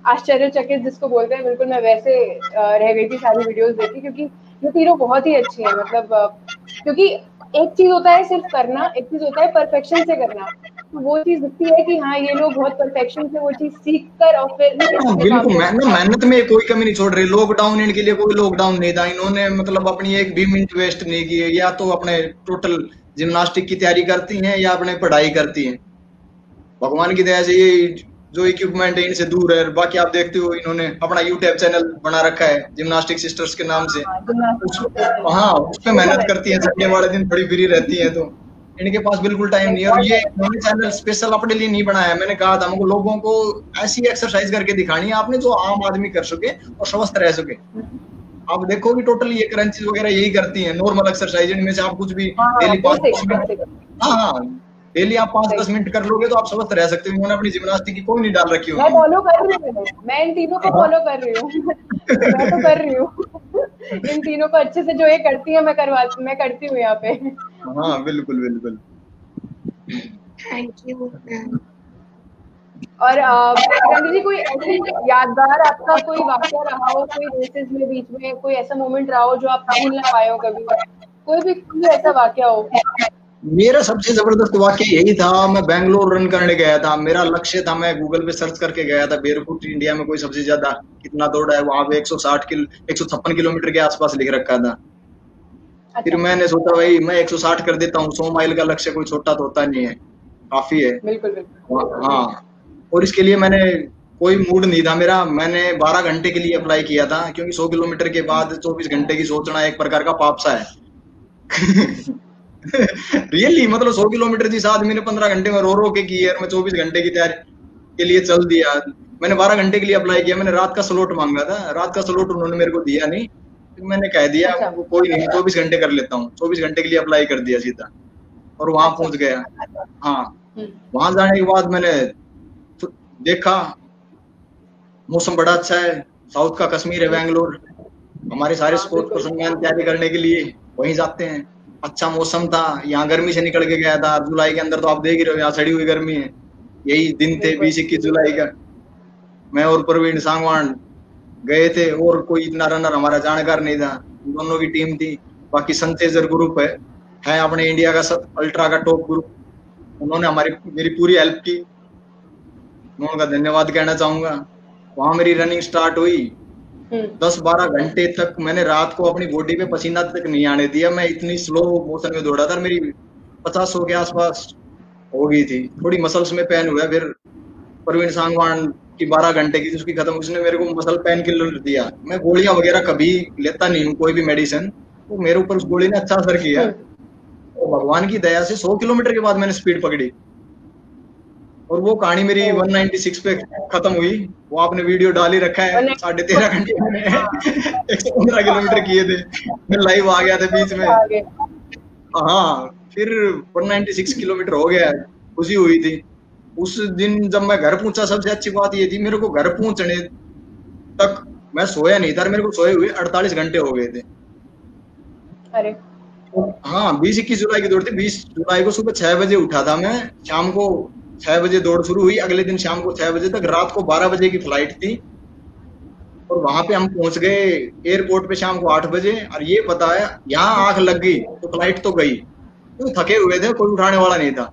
आश्चर्यचकित जिसको बोलते हैं, बिल्कुल मैं वैसे रह गई थी सारी वीडियोस देखी, क्योंकि ये तीनों बहुत ही अच्छी हैं, मतलब क्योंकि एक चीज होता है सिर्फ करना, एक चीज होता है परफेक्शन से करना, तो वो चीज दिखती है कि हाँ ये लोग बहुत परफेक्शन से वो चीज सीख कर और फिर हाँ, अपने काम बिल्कुल को मेहनत में कोई कमी नहीं छोड़ रही। लॉकडाउन इनके लिए कोई लॉकडाउन नहीं था, इन्होंने मतलब अपनी एक भी मिनट वेस्ट नहीं की है, या तो अपने टोटल जिम्नास्टिक की तैयारी करती हैं या अपने पढ़ाई करती हैं। भगवान की दया से ये जो इक्विपमेंट है इनसे दूर है। बाकी आप देखते हो इन्होंने अपना यूट्यूब चैनल बना रखा है जिम्नास्टिक सिस्टर्स के नाम से, हाँ उस जिम्नास्टिक। हाँ उस पे देखा मेहनत मैंने। करती हैं, संडे वाले दिन थोड़ी फ्री रहती हैं तो इनके पास बिल्कुल टाइम नहीं है। और ये मैंने चैनल स्पेशल अपने लिए नहीं बनाया। मैंने कहा था हमको लोगों को ऐसी एक्सरसाइज करके दिखानी है आपने जो आम आदमी कर सके और स्वस्थ रह सके। आप देखो कि टोटली ये क्रंचेस वगैरह यही करती हैं, नॉर्मल एक्सरसाइज। इनमें से आप कुछ भी डेली 5-10 मिनट, हाँ डेली आप 5-10 मिनट कर लोगे तो आप स्वस्थ रह सकते हो। उन्होंने अपनी जिम्नास्टिक की कोई नहीं डाल रखी मैं फॉलो कर रही हूँ, मैं इन तीनों को फॉलो कर रही हूँ। मैं तो कर रही हूँ इन तीनों को अच्छे से, जो ये करती है मैं करती हूँ यहाँ पे। हाँ बिल्कुल बिल्कुल। Thank you. और गांधी जी, कोई ऐसी यादगार आपका कोई वाक्य रहा हो, कोई रेसेस में बीच में कोई ऐसा मोमेंट रहा हो जो आप भूल ना पाए हो कभी, कोई ऐसा वाक्य हो? मेरा सबसे जबरदस्त वाक्य यही था, मैं बैंगलोर रन करने गया था। मेरा लक्ष्य था, मैं गूगल पे सर्च करके गया था बेयरफुट इंडिया में कोई सबसे ज्यादा कितना दौड़ा है। वहां पे 156 किलोमीटर के आसपास लिख रखा था। अच्छा। फिर मैंने सोचा भाई मैं 160 कर देता हूँ, 100 माइल का लक्ष्य कोई छोटा तो होता नहीं है, काफी है। बिल्कुल बिल्कुल। हाँ, और इसके लिए मैंने कोई मूड नहीं था मेरा। मैंने 12 घंटे के लिए अप्लाई किया था, क्योंकि 100 किलोमीटर के बाद 24 घंटे की सोचना एक प्रकार का पाप सा है। रियली मतलब 100 किलोमीटर जिस आदमी ने 15 घंटे में रो के की है, मैं 24 घंटे की तैयारी के लिए चल दिया। मैंने 12 घंटे के लिए अप्लाई किया। मैंने रात का स्लॉट मांगा था, रात का स्लॉट उन्होंने मेरे को दिया नहीं। फिर मैंने कह दिया अच्छा। कोई नहीं, 24 घंटे कर लेता हूँ। 24 घंटे के लिए अप्लाई कर दिया सीधा, और वहां पहुंच गया। हाँ, वहां जाने के बाद मैंने देखा मौसम बड़ा अच्छा है, साउथ का कश्मीर है बैंगलोर। हमारे सारे स्पोर्ट्स पर्सन तैयारी करने के लिए वहीं जाते हैं। अच्छा मौसम था, यहाँ गर्मी से निकल के गया था। जुलाई के अंदर तो आप देख ही रहे हो, यहाँ सड़ी हुई गर्मी है। यही दिन थे 20-21 जुलाई का। मैं और प्रवीण सांगवान गए थे, और कोई इतना रनर हमारा जानकार नहीं था। दोनों की टीम थी। बाकी सनसेजर ग्रुप है अपने इंडिया का अल्ट्रा का टॉप ग्रुप। उन्होंने मेरी पूरी हेल्प की, मैं उनका धन्यवाद कहना चाहूंगा। वहां मेरी रनिंग स्टार्ट हुई। 10-12 घंटे तक मैंने रात को अपनी बॉडी पे पसीना तक नहीं आने दिया। मैं इतनी स्लो मोशन में दौड़ा था, मेरी 50 के आसपास हो गई थी। थोड़ी मसल्स में पेन हुआ। फिर प्रवीण सांगवान की 12 घंटे की उसकी खत्म, उसने मेरे को मसल पेन किलर दिया। मैं गोलियां वगैरह कभी लेता नहीं हूँ, कोई भी मेडिसिन, तो मेरे ऊपर उस गोली ने अच्छा असर किया। और भगवान की दया से 100 किलोमीटर के बाद मैंने स्पीड पकड़ी, और वो कहानी मेरी 196 पे खत्म हुई। वो आपने वीडियो डाल ही रखा है। 13.5 घंटे में 115 किलोमीटर किए थे। मैं लाइव आ गया था बीच में। हाँ, फिर 196 किलोमीटर हो गया, खुशी हुई थी। उस दिन जब मैं घर पहुंचा, सबसे अच्छी बात ये थी, मेरे को घर पहुंचने तक मैं सोया नहीं था। मेरे को सोए हुए 48 घंटे हो गए थे। अरे हाँ, 20-21 जुलाई की दौड़ थी। 20 जुलाई को सुबह 6 बजे उठा था मैं। शाम को 6 बजे दौड़ शुरू हुई। अगले दिन शाम को 6 बजे तक, रात को 12 बजे की फ्लाइट थी। और वहां पे हम पहुंच गए एयरपोर्ट पे शाम को 8 बजे। और ये बताया, यहाँ आंख लग गई तो फ्लाइट तो गई। तो थके हुए थे, कोई उठाने वाला नहीं था।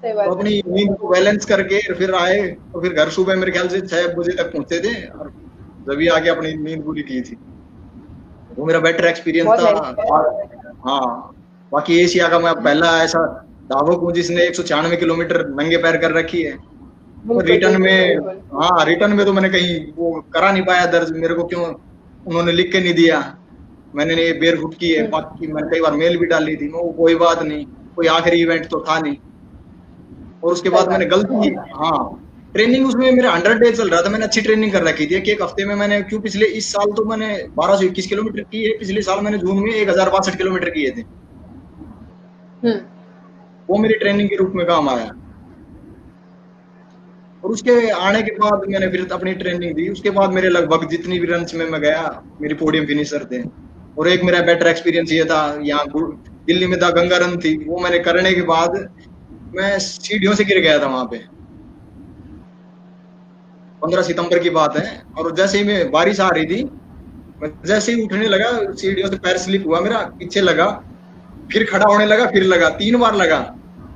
तो अपनी नींद को बैलेंस करके फिर आए। तो फिर घर सुबह मेरे ख्याल से 6 बजे तक पहुंचे थे, और जब आके अपनी नींद पूरी की थी। वो मेरा बेटर एक्सपीरियंस था। हाँ, बाकी एशिया का मैं पहला ऐसा धावक हूँ जिसने 196 किलोमीटर नंगे पैर कर रखी है। तो रिटर्न में तो मैंने कहीं वो करा नहीं पाया दर्ज। मेरे को क्यों उन्होंने लिख के नहीं दिया। मैंने बेयरफुट की है। बाकी मैंने कई बार मेल भी डाली थी। वो कोई बात नहीं, कोई आखिरी इवेंट तो था नहीं। और उसके बाद मैंने गलती, हाँ ट्रेनिंग उसमें मेरा 100 डे चल रहा था। मैंने अच्छी ट्रेनिंग कर रखी थी कि एक हफ्ते में मैंने, क्यों पिछले इस साल तो मैंने 1221 किलोमीटर की है। पिछले साल मैंने जून में 1062 किलोमीटर किए थे। वो मेरी ट्रेनिंग के रूप में काम आया। और उसके आने के बाद मैंने फिर अपनी ट्रेनिंग दी। उसके बाद मेरे लगभग जितनी भी रन्स में मैं गया, मेरी पोडियम फिनिशर थे। और एक मेरा बेटर एक्सपीरियंस ये था, यहाँ दिल्ली में गंगा रन थी, वो मैंने करने के बाद मैं सीढ़ियों से गिर गया था वहां पे। 15 सितंबर की बात है। और जैसे ही मैं, बारिश आ रही थी, मैं जैसे ही उठने लगा सीढ़ियों से पैर स्लिप हुआ मेरा, पीछे लगा, फिर खड़ा होने लगा, फिर लगा, 3 बार लगा।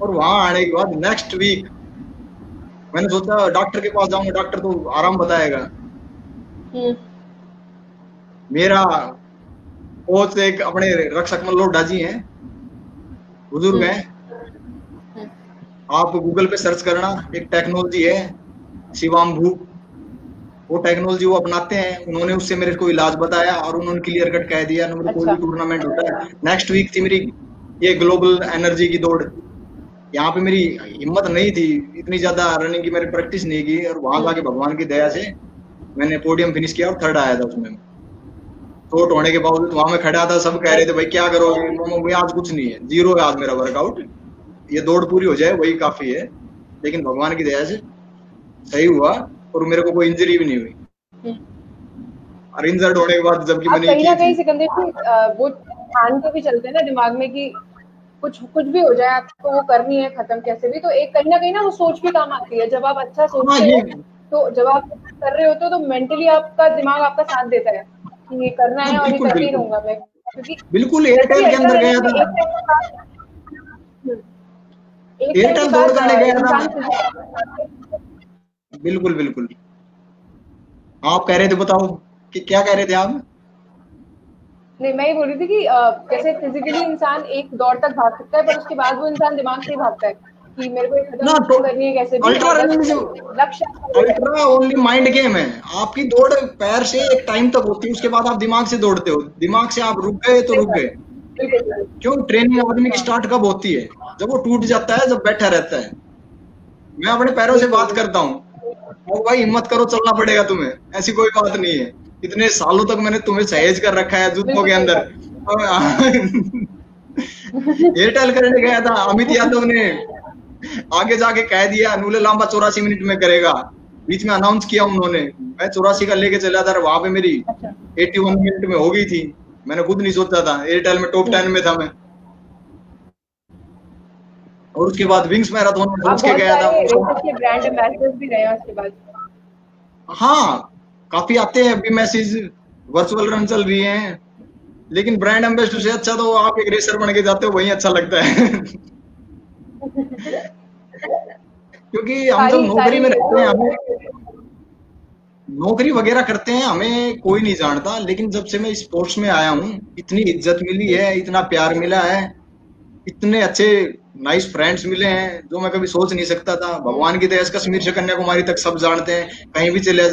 और वहां आने के बाद नेक्स्ट वीक मैंने सोचा डॉक्टर के पास जाऊंगा, डॉक्टर तो आराम बताएगा। मेरा कोच एक अपने रक्षक मल्होत्रा जी हैं, बुजुर्ग हैं। आप गूगल पे सर्च करना, एक टेक्नोलॉजी है शिवाम्भू, वो टेक्नोलॉजी वो अपनाते हैं। उन्होंने उससे मेरे को इलाज बताया और उन्होंने क्लियर कट कह दिया, कोई भी टूर्नामेंट होता है। नेक्स्ट वीक थी मेरी ये ग्लोबल एनर्जी की दौड़, यहाँ पे मेरी हिम्मत नहीं थी, इतनी ज्यादा रनिंग की मैंने प्रैक्टिस नहीं की, और वहां जाके भगवान की दया से मैंने पोडियम फिनिश किया और थर्ड आया था उसमें। चोट होने के बावजूद वहां में खड़ा था, सब कह रहे थे भाई क्या करोगे, भाई आज कुछ नहीं है, जीरो है आज मेरा वर्कआउट, ये दौड़ पूरी हो जाए वही काफी है। लेकिन भगवान की दया से सही हुआ और मेरे को कोई इंजरी भी नहीं हुई। और इंजर्ड होने के बाद जबकि मैंने कहीं ना कहीं सिकंदर जी वो ठान के भी चलते हैं ना दिमाग में कि कुछ भी हो जाए आपको वो करनी है खत्म कैसे भी, तो एक कहीं ना वो सोच भी काम आती है। जब आप अच्छा सोचते हो तो जब आप कर रहे होते हो तो मेंटली आपका दिमाग आपका साथ देता है कि ये करना है और ये करके ही रहूंगा मैं, क्योंकि बिल्कुल एयरटेल के अंदर गया था, एयरटेल दौड़ करने गया था। बिल्कुल बिल्कुल, आप कह रहे थे, बताओ कि क्या कह रहे थे आप? नहीं, मैं ये बोल रही थी कि जैसे फिजिकली इंसान एक दौड़ तक भाग सकता है, पर उसके बाद वो इंसान दिमाग से ही भागता है कि मेरे को ये खत्म करनी है कैसे भी। अल्ट्रा रनिंग लक्ष्य, अल्ट्रा ओनली माइंड गेम है। आपकी दौड़ पैर से एक टाइम तक होती है, उसके बाद आप दिमाग से दौड़ते हो, दिमाग से आप रुक गए तो रुक गए। क्यों? ट्रेनिंग आदमी की स्टार्ट कब होती है? जब वो टूट जाता है, जब बैठा रहता है। मैं अपने पैरों से बात करता हूँ, भाई हिम्मत करो, चलना पड़ेगा तुम्हें, ऐसी कोई बात नहीं है। इतने सालों तक मैंने तुम्हें सहेज कर रखा है जूतों के अंदर। एयरटेल करने गया था, अमित यादव ने आगे जाके कह दिया नूले लांबा 84 मिनट में करेगा, बीच में अनाउंस किया उन्होंने, मैं 84 का लेके चला था, वहां पे मेरी 81 मिनट में हो गई थी। मैंने खुद नहीं सोचा था, एयरटेल में टॉप 10 में था मैं। और उसके बाद विंग्स मैराथन में पहुंच के गया था। ब्रांड एम्बेसडर भी रहे उसके बाद। हाँ, काफी आते हैं अभी मैसेज, वर्चुअल रन चल रही हैं, लेकिन ब्रांड एम्बेसडर से अच्छा तो आप एक रेसर बन के जाते हो, वही अच्छा लगता है। क्योंकि हम जब नौकरी में रहते हैं, हमें नौकरी वगैरह करते हैं, हमें कोई नहीं जानता, लेकिन जब से मैं स्पोर्ट्स में आया हूँ, इतनी इज्जत मिली है, इतना प्यार मिला है, इतने अच्छे नाइस फ्रेंड्स मिले हैं जो मैं कभी सोच नहीं सकता था। भगवान की दया से कश्मीर से कन्याकुमारी तक सब जानते हैं, कहीं भी चले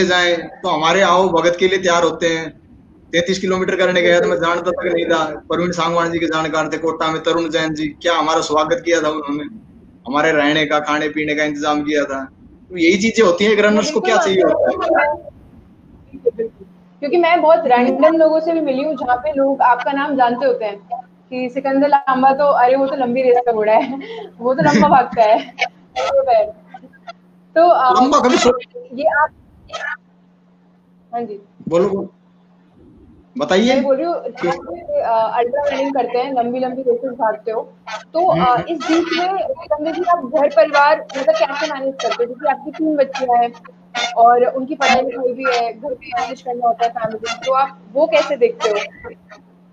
जाए तो हमारे आओ भगत के लिए तैयार होते हैं। 33 किलोमीटर करने गया तो मैं जानता तक नहीं था, प्रवीण सांगवान जी के जानकार थे, कोटा में तरुण जैन जी, क्या हमारा स्वागत किया था उन्होंने, हमारे रहने का खाने पीने का इंतजाम किया था। तो यही चीजें होती है, एक रनर्स को क्या चाहिए होता है। क्योंकि मैं बहुत रैंडम लोगों से भी मिली हूँ जहाँ पे लोग आपका नाम जानते होते हैं कि सिकंदर लांबा, तो अरे वो तो लंबी रेस का घोड़ा है, वो तो लंबा भागता है। तो लंबा कभी ये आप, हाँ जी बोलो, बताइए। मैं बोल रही हूँ, अल्ट्रा रनिंग करते हैं, लंबी रेसेस भागते हो, तो इस बीच में सिकंदर जी आप घर परिवार मतलब कैसे मैनेज करते हो? क्योंकि आपकी 3 बच्चियां हैं और उनकी पढ़ाई लिखाई भी है, घर भी मैनेज करना होता है फैमिली, तो आप वो कैसे देखते हो?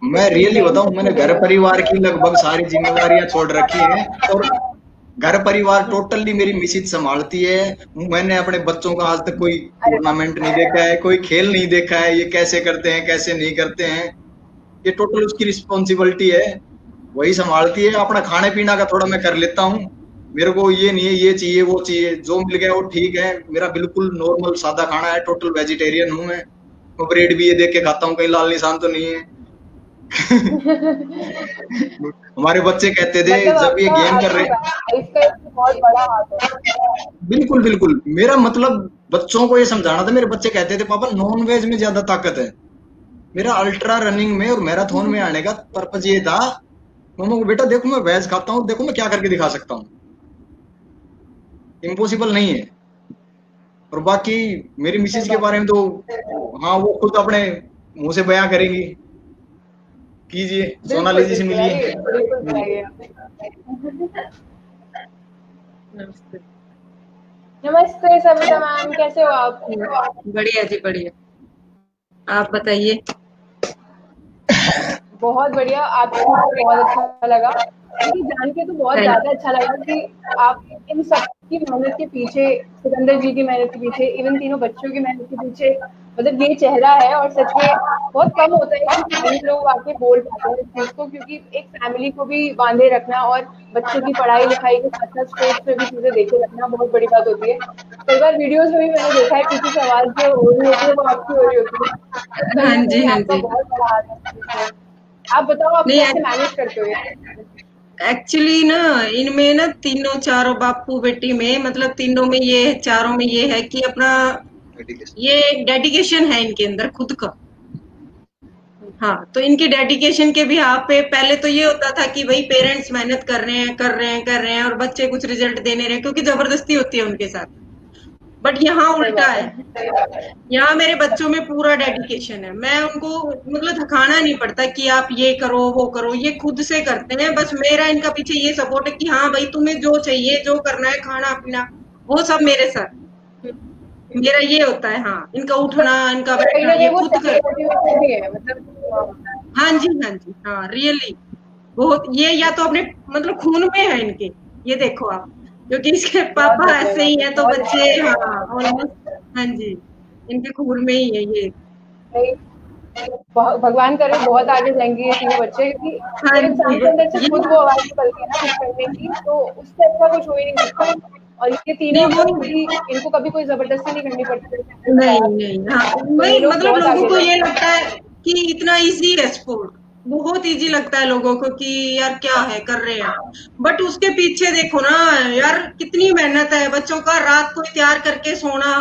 मैं रियली बताऊं, मैंने घर परिवार की लगभग सारी जिम्मेदारियां छोड़ रखी हैं, और घर परिवार टोटली मेरी मिसेज संभालती है। मैंने अपने बच्चों का आज तक कोई टूर्नामेंट नहीं देखा है, कोई खेल नहीं देखा है, ये कैसे करते हैं कैसे नहीं करते हैं, ये टोटल उसकी रिस्पॉन्सिबिलिटी है, वही संभालती है। अपना खाने पीना का थोड़ा मैं कर लेता हूँ, मेरे को ये नहीं है ये चाहिए वो चाहिए, जो मिल गया वो ठीक है। मेरा बिल्कुल नॉर्मल सादा खाना है, टोटल वेजिटेरियन हूँ मैं ब्रेड भी ये देख के खाता हूँ, कहीं लाल निशान तो नहीं है। हमारे बच्चे कहते थे जब ये गेम कर रहे, बहुत बड़ा हाथ है। बिल्कुल बिल्कुल, मेरा मतलब बच्चों को ये समझाना था। मेरे बच्चे कहते थे पापा नॉन वेज में ज्यादा ताकत है। मेरा अल्ट्रा रनिंग में और मैराथन में आने का पर्पज ये था, मम्मा को बेटा देखो मैं वेज खाता हूँ, देखो मैं क्या करके दिखा सकता हूँ, इम्पॉसिबल नहीं है। और बाकी मेरी मिसेज के बारे में तो हाँ वो खुद अपने मुंह से बयां करेंगी। कीजिए, सोनाली जी से मिलिए। नमस्ते सविता मैम, कैसे हो आप? बढ़िया जी बढ़िया, आप बताइए। बहुत बढ़िया, आपको बहुत अच्छा लगा, जान के तो बहुत ज्यादा अच्छा लगा कि आप इन सब की मेहनत के पीछे, सिकंदर जी की मेहनत के पीछे, इवन तीनों बच्चों की मेहनत के पीछे मतलब ये चेहरा है। और सच में बहुत कम होता है कि लोग आके बोल पाते हैं इस चीज को, क्योंकि एक फैमिली को भी बांधे रखना और बच्चों की पढ़ाई लिखाई के साथ साथ स्पोर्ट्स में भी चीजें देखे रखना बहुत बड़ी बात होती है। कई बार वीडियोस में भी मैंने देखा है पीछे से आवाज जो हो रही होती है वो आपकी हो रही होती है। हाँ जी हाँ जी, बहुत बड़ा हाथ है। आप बताओ आप नहीं, कैसे मैनेज करते हो ये? एक्चुअली ना इनमें ना तीनों चारों बापू बेटी में मतलब तीनों में ये चारों में ये है कि अपना ये डेडिकेशन है इनके अंदर खुद का। हाँ, तो इनकी डेडिकेशन के भी आप पे पहले तो ये होता था कि भाई पेरेंट्स मेहनत कर रहे हैं कर रहे हैं कर रहे हैं और बच्चे कुछ रिजल्ट देने रहे हैं क्योंकि जबरदस्ती होती है उनके साथ। बट यहाँ उल्टा है, यहाँ मेरे बच्चों में पूरा डेडिकेशन है। मैं उनको मतलब थकाना नहीं पड़ता कि आप ये करो वो करो, ये खुद से करते हैं। बस मेरा इनका पीछे ये सपोर्ट है कि हाँ भाई तुम्हें जो चाहिए जो करना है खाना पीना वो सब मेरे साथ, मेरा ये होता है। हाँ, इनका उठना इनका कहीं बैठना ना ये कहीं वो खुद कर। मोटिवेशन भी है मतलब। हाँ जी हाँ जी हाँ, रियली बहुत ये या तो अपने मतलब खून में है इनके, ये देखो आप, क्योंकि इसके पापा ऐसे ही है तो बच्चे हाँ ऑलमोस्ट हाँ जी इनके खून में ही है ये। भगवान करे बहुत आगे जाएंगे ये तीनों बच्चे, क्योंकि हाँ जब इंसान के अंदर से जी खुद वो आवाज निकलती है ना कुछ करने की, तो उससे अच्छा कुछ हो ही नहीं सकता। और ये तीनों नहीं वो खुद ही, इनको कभी कोई जबरदस्ती नहीं करनी पड़ती। नहीं हाँ तो ये नहीं लोग मतलब बहुत लोगों आगे को ये जाएंगे। लगता है कि इतना इजी है स्पोर्ट, बहुत इजी लगता है लोगों को कि यार क्या है कर रहे हैं, बट उसके पीछे देखो ना यार कितनी मेहनत है। बच्चों का रात को तैयार करके सोना,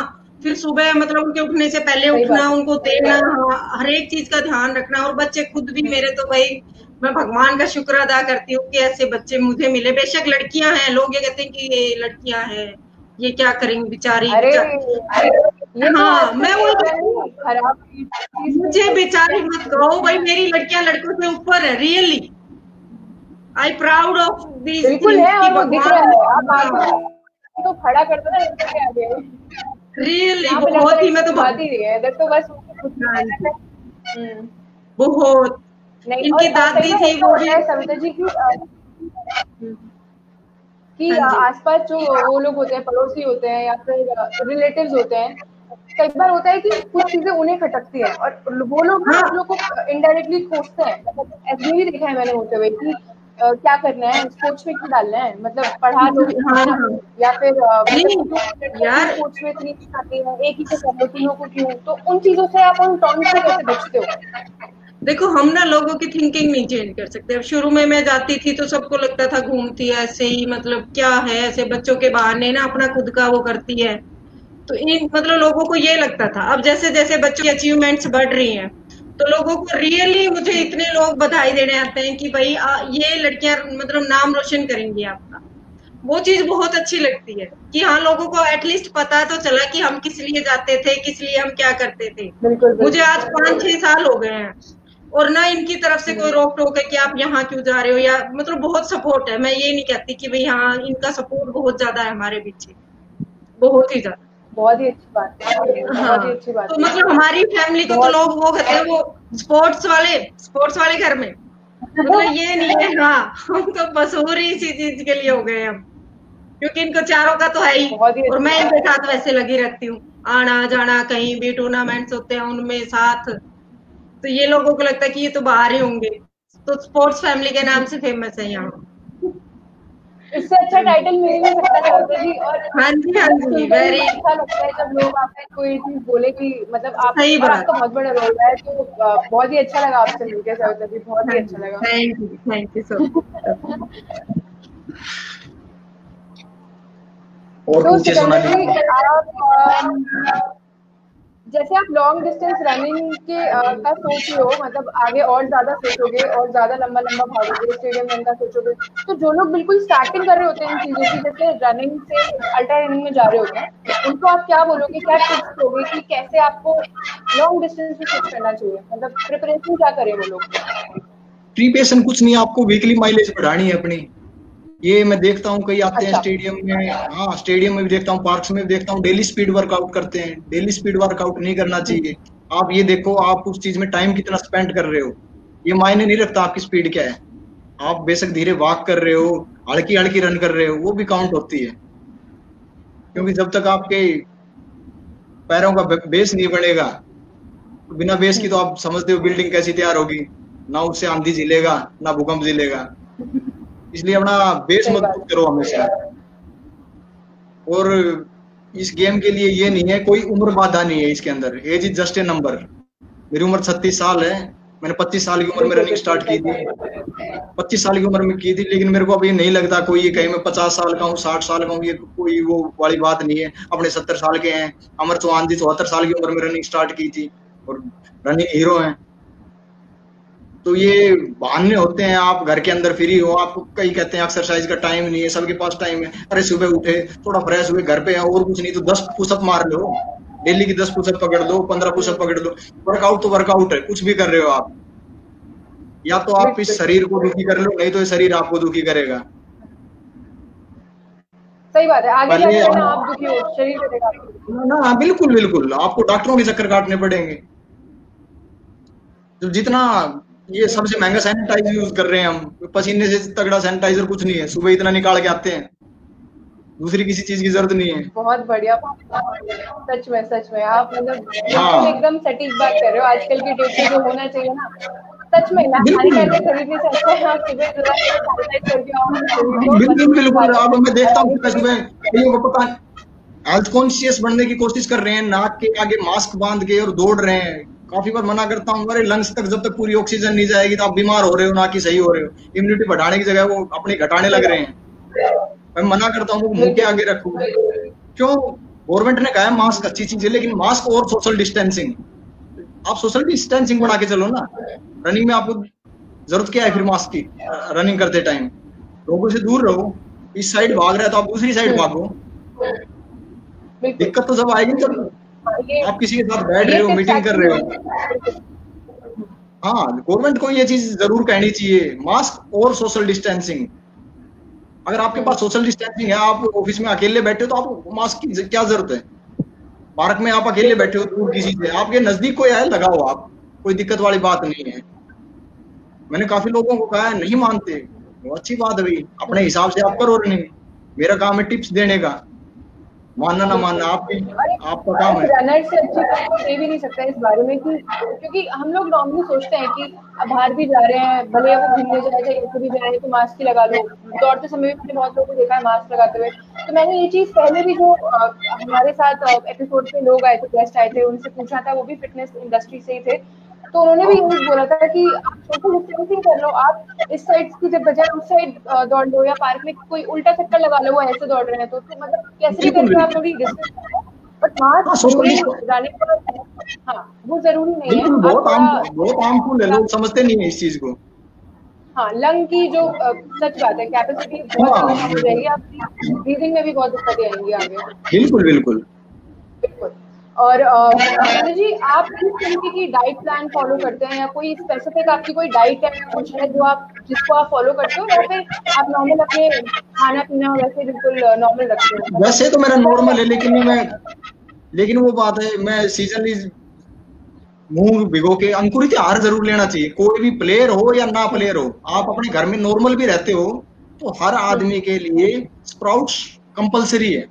फिर सुबह मतलब उनके उठने से पहले सही उठना, बात है। उनको देना, हाँ, हर एक चीज का ध्यान रखना। और बच्चे खुद भी मेरे तो भाई मैं भगवान का शुक्र अदा करती हूँ कि ऐसे बच्चे मुझे मिले। बेशक लड़कियां हैं, लोग ये कहते हैं कि ये लड़कियां हैं ये क्या करेंगी बेचारी अरे ये तो हाँ आजकल मैं ये वो है ही खराब चीज मुझे बेचारी मत कहो भाई, मेरी लड़कियां लड़कों से ऊपर है। Really I proud of these बिल्कुल थिंग्स है, कि और वो दिख रहा भगवान है। आप आगे तो खड़ा करते ना लड़के के आगे, रियली यहाँ पे लड़का बहुत ही मैं लड़की तो की बात ही नहीं है, इधर तो बस उनकी खुद की हाँ मेहनत जी, है। बहुत नहीं, और इनकी कई दादी बार थी ऐसा वो भी होता है सविता जी की कि हाँ जी आसपास जो वो लोग होते हैं, पड़ोसी होते हैं या फिर रिलेटिव्स होते हैं, कई बार होता है कि कुछ चीजें उन्हें खटकती हैं और वो लोग ना हाँ हम लोग को इनडायरेक्टली कोसते हैं। मतलब ऐसे भी देखा है मैंने होते हुए कि क्या करना है, स्पोर्ट्स में क्यों डालना है, मतलब पढ़ा लो हाँ है ना, हाँ या फिर मतलब क्यों नहीं लड़कियां क्यों यार स्पोर्ट्स में इतनी आती है, एक ही से कर लो, तीनों को क्यों। तो उन चीजों से आप उन टॉन्ट से कैसे बचते हो? देखो हम ना लोगों की थिंकिंग नहीं चेंज कर सकते। अब शुरू में मैं जाती थी तो सबको लगता था घूमती है ऐसे ही, मतलब क्या है ऐसे बच्चों के बहाने ना अपना खुद का वो करती है, तो इन मतलब लोगों को ये लगता था। अब जैसे जैसे बच्चों की अचीवमेंट्स बढ़ रही हैं तो लोगों को रियली मुझे इतने लोग बधाई देने आते हैं कि भाई ये लड़कियां मतलब नाम रोशन करेंगी आपका। वो चीज बहुत अच्छी लगती है कि हाँ लोगों को एटलीस्ट पता तो चला कि हम किस लिए जाते थे, किस लिए हम क्या करते थे। बिल्कुल मुझे आज बिल्कुल। 5-6 साल हो गए हैं और ना इनकी तरफ से कोई रोक टोक है कि आप यहाँ क्यों जा रहे हो, या मतलब बहुत सपोर्ट है। मैं ये नहीं कहती कि भाई हाँ, इनका सपोर्ट बहुत ज्यादा है हमारे पीछे, बहुत ही ज्यादा। बहुत ही अच्छी बात है, बहुत ही हाँ अच्छी बात तो है। मतलब हमारी फैमिली को तो बहुत लोग वो कहते हैं वो स्पोर्ट्स वाले घर में, मतलब ये नहीं है। हाँ हम तो मशहूर ही इसी चीज के लिए हो गए हम, क्योंकि इनको चारों का तो है ही। बहुत ही और अच्छी मैं बात इनके है। साथ वैसे लगी रहती हूँ, आना जाना कहीं भी टूर्नामेंट्स होते हैं उनमें साथ। तो ये लोगों को लगता है कि ये तो बाहर ही होंगे, तो स्पोर्ट्स फैमिली के नाम से फेमस है यहाँ। इससे अच्छा टाइटल मिल ही नहीं सकता सविता जी। और हाँ जी हाँ मुझे जी सुनकर भी वेरी बड़ा अच्छा लगता है जब लोग आपसे कोई चीज बोले कि मतलब आप, सही और बात। आपका बहुत बड़ा रोल है, तो बहुत ही अच्छा लगा आपसे मिलकर सविता जी, बहुत ही हाँ अच्छा जी लगा। Thank you so much. और तो पूछे सिकंदर सोनाली। जी, आप जैसे आप लॉन्ग डिस्टेंस रनिंग के का सोच रहे हो, मतलब आगे और ज्यादा सोचोगे और ज्यादा लंबा लंबा भागोगे, स्टेडियम रन का सोचोगे, तो जो लोग बिल्कुल स्टार्टिंग कर रहे होते हैं इन चीजों की, जैसे रनिंग से अल्ट्रा रनिंग में जा रहे होते हैं, उनको आप क्या बोलोगे, क्या टिप्स दोगे कि कैसे आपको लॉन्ग डिस्टेंस में स्विच करना चाहिए, मतलब प्रिपरेशन क्या करें वो लोग? प्रीपेशन कुछ नहीं, आपको वीकली माइलेज बढ़ानी है अपनी। ये मैं देखता हूँ कई आते हैं अच्छा। स्टेडियम में, हाँ स्टेडियम में भी देखता हूँ, पार्क्स में भी देखता हूँ, डेली स्पीड वर्कआउट करते हैं। डेली स्पीड वर्कआउट नहीं करना चाहिए। आप ये देखो आप उस चीज में टाइम कितना स्पेंड कर रहे हो, ये मायने नहीं रखता आपकी स्पीड क्या है। आप बेशक धीरे वॉक कर रहे हो, हल्की हल्की रन कर रहे हो, वो भी काउंट होती है। क्योंकि जब तक आपके पैरों का बेस नहीं बनेगा, तो बिना बेस की तो आप समझते हो बिल्डिंग कैसी तैयार होगी, ना उससे आंधी झेलेगा ना भूकंप झेलेगा। इसलिए अपना बेस सही मजबूत बात करो हमेशा। और इस गेम के लिए ये नहीं है, कोई उम्र बाधा नहीं है इसके अंदर, age is just a number. मेरी उम्र 36 साल है, मैंने 25 साल की उम्र में रनिंग स्टार्ट की थी, 25 साल की उम्र में की थी, लेकिन मेरे को अभी नहीं लगता कोई ये कहीं मैं 50 साल का हूँ, 60 साल का हूँ, ये कोई वो वाली बात नहीं है। अपने 70 साल के हैं। अमर चौहान जी 74 साल की उम्र में रनिंग स्टार्ट की थी और रनिंग हीरो हैं। तो ये बहाने होते हैं। आप घर के अंदर फ्री हो, आपको कई कहते हैं एक्सरसाइज का टाइम नहीं है, सबके पास टाइम है। अरे सुबह उठे, थोड़ा फ्रेश हुए, घर पे है और कुछ नहीं तो 10 पुशअप मार लो, डेली की 10 पुशअप पकड़ लो, 15 पुशअप पकड़ लो। वर्कआउट तो वर्कआउट है, कुछ भी कर रहे हो आप। या तो आप इस शरीर को दुखी कर लो, नहीं तो ये शरीर आपको दुखी करेगा। सही बात है, आगे पहले जाके ना आप दुखी हो, शरीर करेगा ना, बिल्कुल बिल्कुल आपको डॉक्टरों के चक्कर काटने पड़ेंगे। तो जितना ये सबसे महंगा सैनिटाइजर यूज कर रहे हैं हम, पसीने से तगड़ा सैनिटाइजर कुछ नहीं है। सुबह इतना निकाल के आते हैं, दूसरी किसी चीज की जरूरत नहीं है। बहुत बढ़िया। सच में आप मतलब हाँ। एकदम सटीक बात कर रहे हो। आजकल की डेट में जो होना चाहिए ना, सच में ना, सैनिटाइजर खरीदने से अच्छा है आप सुबह सैनिटाइज करके आओ। बिल्कुल। अब मैं देखता हूँ सुबह को पता हेल्थ कॉन्शियस बनने की कोशिश कर रहे हैं, नाक के आगे मास्क बांध के और दौड़ रहे हैं। काफी बार मना करता हूँ, अरे लंग्स तक जब तक पूरी ऑक्सीजन नहीं जाएगी तो आप बीमार हो रहे हो, ना कि सही हो रहे हो। इम्यूनिटी बढ़ाने की जगह वो अपनी घटाने लग रहे हैं। मैं मना करता हूँ मुंह के आगे रखो। क्यों? गवर्नमेंट ने कहा है मास्क अच्छी चीज है, लेकिन मास्क और सोशल डिस्टेंसिंग, आप सोशल डिस्टेंसिंग बना के चलो ना। रनिंग में आपको जरूरत क्या है फिर मास्क की? रनिंग करते टाइम लोगों से दूर रहो। इस साइड भाग रहा है तो आप दूसरी साइड भागो। दिक्कत तो जब आएगी जब आप किसी के साथ बैठ रहे हो, मीटिंग कर रहे हो। हाँ, गवर्नमेंट को ये चीज जरूर कहनी चाहिए, मास्क और सोशल डिस्टेंसिंग। अगर आपके पास सोशल डिस्टेंसिंग है, आप ऑफिस में अकेले बैठे हो तो आपको मास्क की क्या जरूरत है? पार्क में आप अकेले बैठे हो दूर किसी से, आपके नजदीक कोई है लगाओ आप, कोई दिक्कत वाली बात नहीं है। मैंने काफी लोगों को कहा है, नहीं मानते। वो अच्छी बात है भाई, अपने हिसाब से आप करो रनिंग। मेरा काम है टिप्स देने का, मानना ना मानना आपका काम है। रनर से अच्छी बात तो दे भी नहीं सकता इस बारे में कि, क्योंकि हम लोग नॉर्मली सोचते हैं कि बाहर भी जा रहे हैं, भले वो घूमने जाए चाहे ऐसे भी जाए तो मास्क ही लगा लो। दौड़ते समय भी मैंने बहुत लोगों को देखा है मास्क लगाते हुए। तो मैंने ये चीज पहले भी जो हमारे साथ एपिसोड पे लोग आए थे, गेस्ट आए थे, उनसे पूछा था, वो भी फिटनेस इंडस्ट्री से ही थे। तो उन्होंने भी यही बोला था कि आप सोशल डिस्टेंसिंग कर लो, आप इस साइड की जब बजाय उस साइड दौड़ लो, या पार्क में कोई उल्टा चक्कर लगा लो, वो ऐसे दौड़ रहे हैं तो मतलब कैसे भी करके आप थोड़ी डिस्टेंस, बट मास्क जाने का, हाँ वो जरूरी नहीं है। बहुत आमफुल है, लोग समझते नहीं है इस चीज को। हाँ, लंग की जो सच बात है, कैपेसिटी बहुत कम हो जाएगी, आपकी ब्रीदिंग में भी बहुत दिक्कतें आएंगी आगे। बिल्कुल बिल्कुल बिल्कुल। और सोनू जी, आप किस तरीके की डाइट प्लान फॉलो करते हैं, या कोई स्पेसिफिक आपकी कोई डाइट है कुछ है जो आप जिसको आप फॉलो करते हो, या फिर आप नॉर्मल अपने खाना पीना वैसे बिल्कुल नॉर्मल रखते हो? वैसे तो मेरा नॉर्मल है, लेकिन वो बात है, मैं सीजनली मूंग भिगो के अंकुरित आहार जरूर लेना चाहिए। कोई भी प्लेयर हो या ना प्लेयर हो, आप अपने घर में नॉर्मल भी रहते हो तो हर आदमी के लिए स्प्राउट्स कंपलसरी है।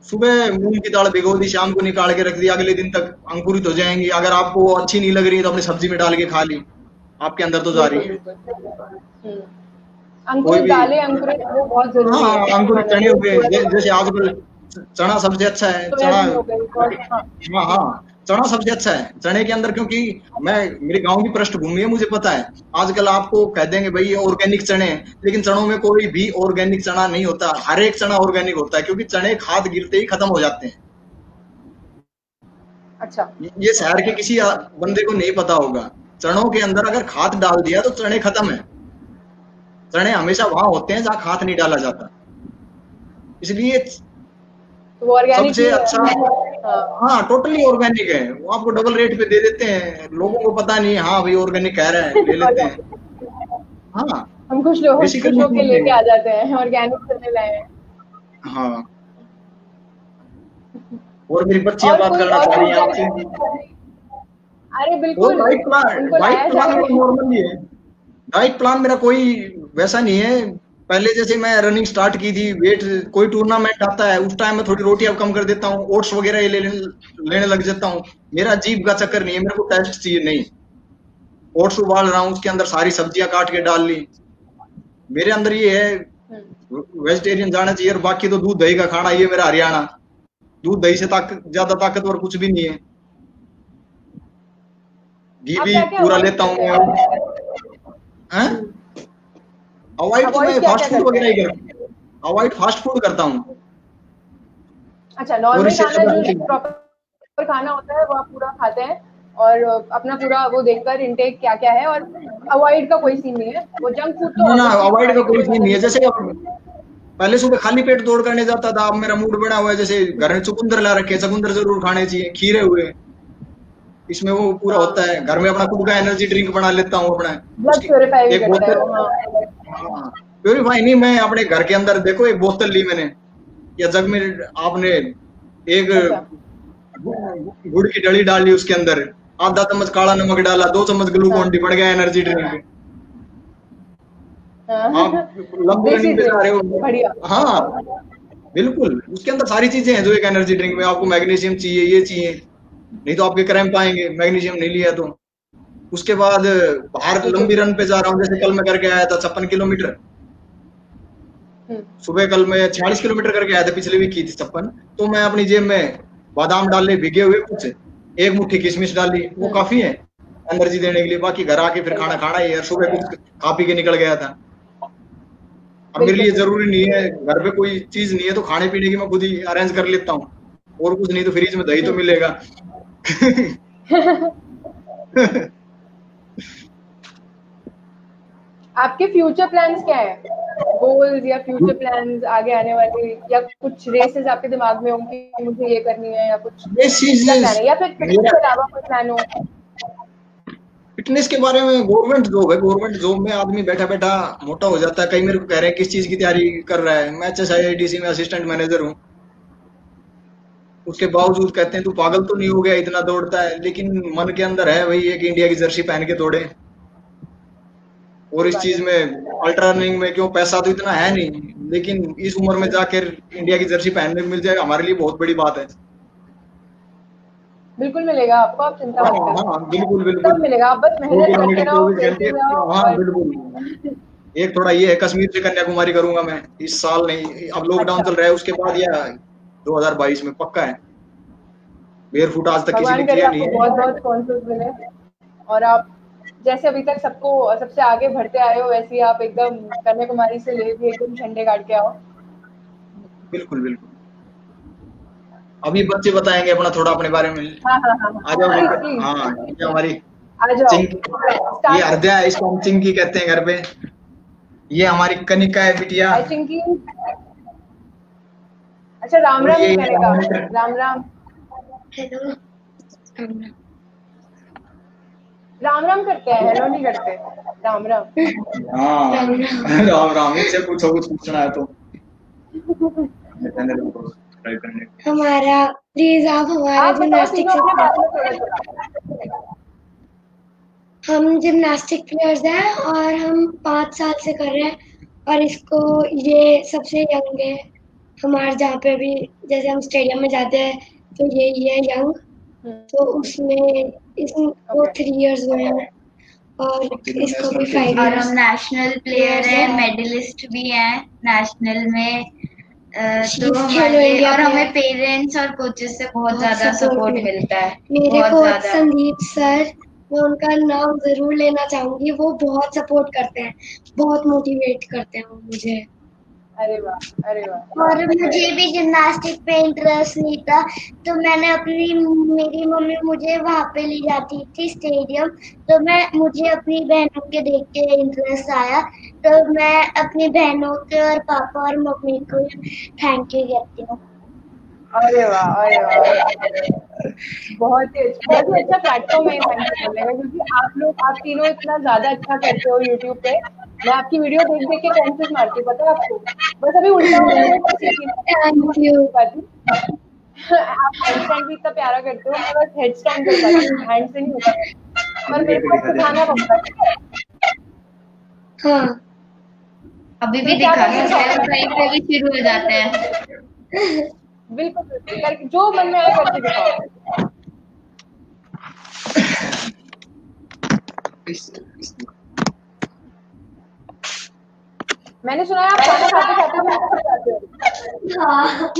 सुबह मूंग की दाल भिगो दी, शाम को निकाल के रख दी, अगले दिन तक अंकुरित हो जाएंगी। अगर आपको अच्छी नहीं लग रही है तो अपनी सब्जी में डाल के खा ली, आपके अंदर तो जा रही है। अंकुरित दालें, अंकुरित वो बहुत जरूरी है। हाँ, अंकुरित चने हो गए, जैसे आजकल चना सबसे अच्छा है। चना, हाँ चना सबसे अच्छा है। चने के अंदर, क्योंकि मेरे गांव की पृष्ठभूमि है, मुझे पता है। आजकल आपको कह देंगे भाई ये ऑर्गेनिक चने हैं, लेकिन चनों में कोई भी ऑर्गेनिक चना नहीं होता। हर एक चना ऑर्गेनिक होता है, क्योंकि चने खाद गिरते ही खत्म हो जाते हैं। अच्छा, ये शहर के किसी बंदे को नहीं पता होगा। चनों के अंदर अगर खाद डाल दिया तो चने खत्म है। चने हमेशा वहां होते हैं जहां खाद नहीं डाला जाता। इसलिए वो ऑर्गेनिक सबसे अच्छा, हाँ टोटली ऑर्गेनिक है। वो आपको डबल रेट पे दे देते हैं, लोगों को पता नहीं। हाँ भाई ऑर्गेनिक कह रहा है, ले लेते हैं। हाँ, हम कुछ लोग के लेके आ जाते हैं ऑर्गेनिक चने लाए हैं। हाँ, और मेरी बच्चियां बात करना चाह रही हैं आपसे। अरे बिल्कुल, डाइट प्लान नॉर्मली है। डाइट प्लान मेरा कोई वैसा नहीं है। पहले जैसे मैं रनिंग स्टार्ट की थी, वेट कोई टूर्नामेंट आता है उस टाइम में थोड़ी रोटी अब कम कर देता हूँ, ओट्स वगैरह ये लेने लग जाता हूँ। मेरा जीभ का चक्कर नहीं है, मेरे को टेस्ट चाहिए। नहीं, ओट्स उबाल रहा हूँ, उसके अंदर सारी सब्जियां काट के डाल ली। मेरे अंदर ये है, वेजिटेरियन जाना चाहिए। और बाकी तो दूध दही का खाना, ये मेरा हरियाणा। दूध दही से ज्यादा ताकतवर कुछ भी नहीं है। घी आप भी क्या क्या पूरा अवॉइड लेता हूँ करते मैं। हैं? हैं? अवॉइड तो अवॉइड मैं क्या फास्ट क्या फूड करते वगैरह ही हैं? करता हूँ, अवॉइड फास्ट फूड करता हूँ। अच्छा, और नॉर्मल इससे खाना ज्यादा जो कुछ प्रॉपर खाना होता है वो आप पूरा खाते हैं और अपना पूरा वो देखकर इनटेक क्या क्या है, और अवॉइड का कोई सीन नहीं है। वो जंक फूड तो ना ना, ऑब्वियसली अवॉइड का खाने का कोई कोई सीन मतलब नहीं है। ही जैसे नहीं अब पहले सुबह खाली पेट दौड़ करने जाता था, अब मेरा मूड बना हुआ है, जैसे घर में चुकंदर ला रखे हैं, चुकंदर जरूर खाने चाहिए, खीरे हुए, इसमें वो है। पूरा होता हाँ, है। घर में अपना खुद का एनर्जी ड्रिंक बना लेता हूँ अपना, ब्लड उसकी प्योरीफाई भी एक करता है वो। बोतल। हाँ, हाँ, प्योरीफाई नहीं, मैं अपने घर के अंदर देखो एक बोतल ली मैंने, या जग में आपने एक अच्छा। गुड़ की डली डाली, उसके अंदर आधा चम्मच काला नमक डाला, 2 चम्मच ग्लूकोन डी, हाँ, बढ़ गया एनर्जी ड्रिंक। आप हाँ। लंबी देसी रनिंग पे जा ड्रिंक, रहे बढ़िया। हो, हाँ बिल्कुल, उसके अंदर सारी चीजें हैं जो एक एनर्जी ड्रिंक में। आपको मैग्नीशियम चाहिए, ये चाहिए, नहीं तो आपके क्रैम्प आएंगे मैग्नीशियम नहीं लिया तो। उसके बाद बाहर बिल्कुल लंबी सही। रन पे जा रहा हूँ, जैसे कल मैं करके आया था 56 किलोमीटर हम्म, सुबह। कल मैं 46 किलोमीटर करके आया था, पिछली वीक की थी 56। तो मैं अपनी जेब में बादाम डाले भिगे हुए कुछ, एक मुट्ठी किशमिश डाली, वो हम्म, काफी है एनर्जी देने के लिए। बाकी घर आके फिर सही खाना बात। खाना ही है। सुबह कुछ खा पी के निकल गया था। अब मेरे बिल्कुल लिए बिल्कुल। जरूरी नहीं है, घर पे कोई चीज नहीं है तो खाने पीने की मैं खुद ही अरेंज कर लेता हूँ। और कुछ नहीं तो फ्रिज में दही तो मिलेगा। आपके फ्यूचर प्लान्स क्या है? गोल्स या फ्यूचर प्लान्स आगे आने वाले, या कुछ रेसेस आपके दिमाग में होंगी कि मुझे ये करनी है, या कुछ ये चीज क्या प्लान है, या फिर फिटनेस मेरा के अलावा कोई प्लान हो? फिटनेस के बारे में, गवर्नमेंट जॉब है, गवर्नमेंट जॉब में आदमी बैठा बैठा मोटा हो जाता है। कई मेरे को कह रहे हैं किस चीज की तैयारी कर रहा है, मैं HSIIDC में असिस्टेंट मैनेजर हूँ। उसके बावजूद कहते हैं तू पागल तो नहीं हो गया, इतना दौड़ता है। लेकिन मन के अंदर है वही, एक इंडिया की जर्सी पहन के दौड़े। और सही इस बात चीज है। में अल्ट्रा रनिंग में क्यों, पैसा तो इतना है नहीं, लेकिन इस उम्र में जाकर इंडिया की जर्सी पहनने को मिल जाए हमारे लिए बहुत बड़ी बात है। बिल्कुल मिलेगा आपको, आप चिंता हाँ मत करें। हाँ, बिल्कुल सब बिल्कुल। मिलेगा, आप बस दो मेहनत करते किलोमीटर रहो, 24 घंटे, खेलते जाओ हाँ और बिल्कुल। एक थोड़ा ये है, कश्मीर से कन्याकुमारी करूंगा मैं इस साल, नहीं अब लॉकडाउन अच्छा, चल रहा है, उसके बाद या 2022 में पक्का है। बेयरफुट आज तक किसी ने भगवान करे किया नहीं आपको है। बहुत बहुत स्पॉन्सर्स मिले, और आप जैसे अभी तक सबको सबसे आगे बढ़ते आए हो, वैसे ही आप एकदम कन्याकुमारी से ले भी एकदम झंडे गाड़ के आओ। बिल्कुल बिल्कुल। अभी बच्चे बताएंगे अपना थोड़ा अपने बारे में। हाँ हाँ हाँ आ हाँ, जाओ प्लीज बेटा। हाँ, ये प्लीज, हमारी आ जाओ, चिंकी, ये स्टार्ट हृदय करते है, हैं। इसको हम चिंकी कहते हैं घर पे। ये हमारी कनिका है बिटिया। हाय चिंकी। अच्छा, राम और राम ये नहीं कहने का? मॉनिटर। राम राम। हेलो। राम राम करते हैं, हेलो नहीं करते। राम राम। हाँ, राम राम। राम राम। इनसे पूछो कुछ पूछना है तो। चैनल को सब्सक्राइब करने को। हमारा प्लीज आप हमारा आप बताओ जिमनास्टिक तीनों से अपने बारे में थोड़ा थोड़ा। हम जिमनास्टिक प्लेयर्स हैं और हम 5 साल से कर रहे हैं, और इसको ये सबसे यंग है हमारे, जहाँ पे भी जैसे हम स्टेडियम में जाते हैं तो ये यंग, तो उसमें इसको ओके। 3 इयर्स हुए हैं और तीनों इसको नेशनल भी पे। 5 और इयर्स हम नेशनल प्लेयर हैं, मेडलिस्ट भी हैं नेशनल में। तो खेलो हमारे इंडिया और हमें प्लेयर पेरेंट्स और कोचेस से बहुत बहुत ज्यादा सपोर्ट मिला। मिलता है, मेरे बहुत कोच ज्यादा। संदीप सर, मैं उनका नाम जरूर लेना चाहूंगी, वो बहुत सपोर्ट करते हैं, बहुत मोटिवेट करते हैं वो मुझे। अरे वाह, अरे वाह। और मुझे भी जिमनास्टिक पे इंटरेस्ट नहीं था, तो मेरी मम्मी मुझे वहां पे ले जाती थी स्टेडियम, तो मुझे अपनी बहनों के देख के इंटरेस्ट आया, तो मैं अपनी बहनों के और पापा और मम्मी को थैंक यू कहती हूँ। अरे वाह, अरे वाह। बहुत ही अच्छा प्लेटफॉर्म है थैंक यू बोलने का, क्योंकि आप लोग, आप तीनों इतना ज्यादा अच्छा करते हो यूट्यूब पे। मैं आपकी वीडियो देख देख के कमेंट्स मारती हूँ, पता है आपको? बस अभी उल्टा हो रहा है, मैं कुछ सीखी थैंक यू। नहीं पाती। आप हैंडस्टैंड भी इतना प्यारा करते हो, मैं बस हेड स्टैंड कर पाती हूँ, हैंड से नहीं होता है। पर मेरे को अब सिखाना पड़ता है। हाँ, अभी तो भी मैं क्या दिखा करके सकते हैं, दिखाऊँ? कहीं पे भी शुरू हो जाते हैं। बिल्कुल बिल्कुल, करके जो मन में आए करके दिखाओ। मैंने सुना है आप खाना खाते खाते भी नाच जाते हो। हाँ,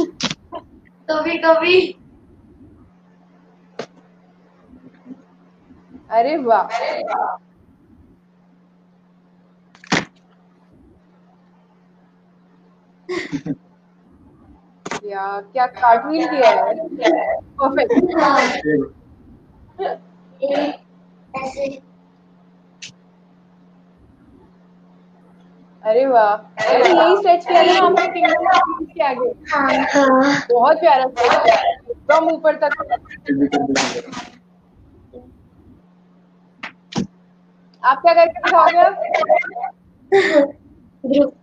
कभी कभी। अरे वाह, या क्या कार्टवील किया है, परफेक्ट। ऐसे। अरे वाह, अरे यही स्ट्रेच किया था ना आपने किंगडम ऑफ थीव्स के आगे। हाँ। बहुत प्यारा स्ट्रेच है, एकदम ऊपर तक। आप क्या करके दिखाओगे अब? ग्रुप।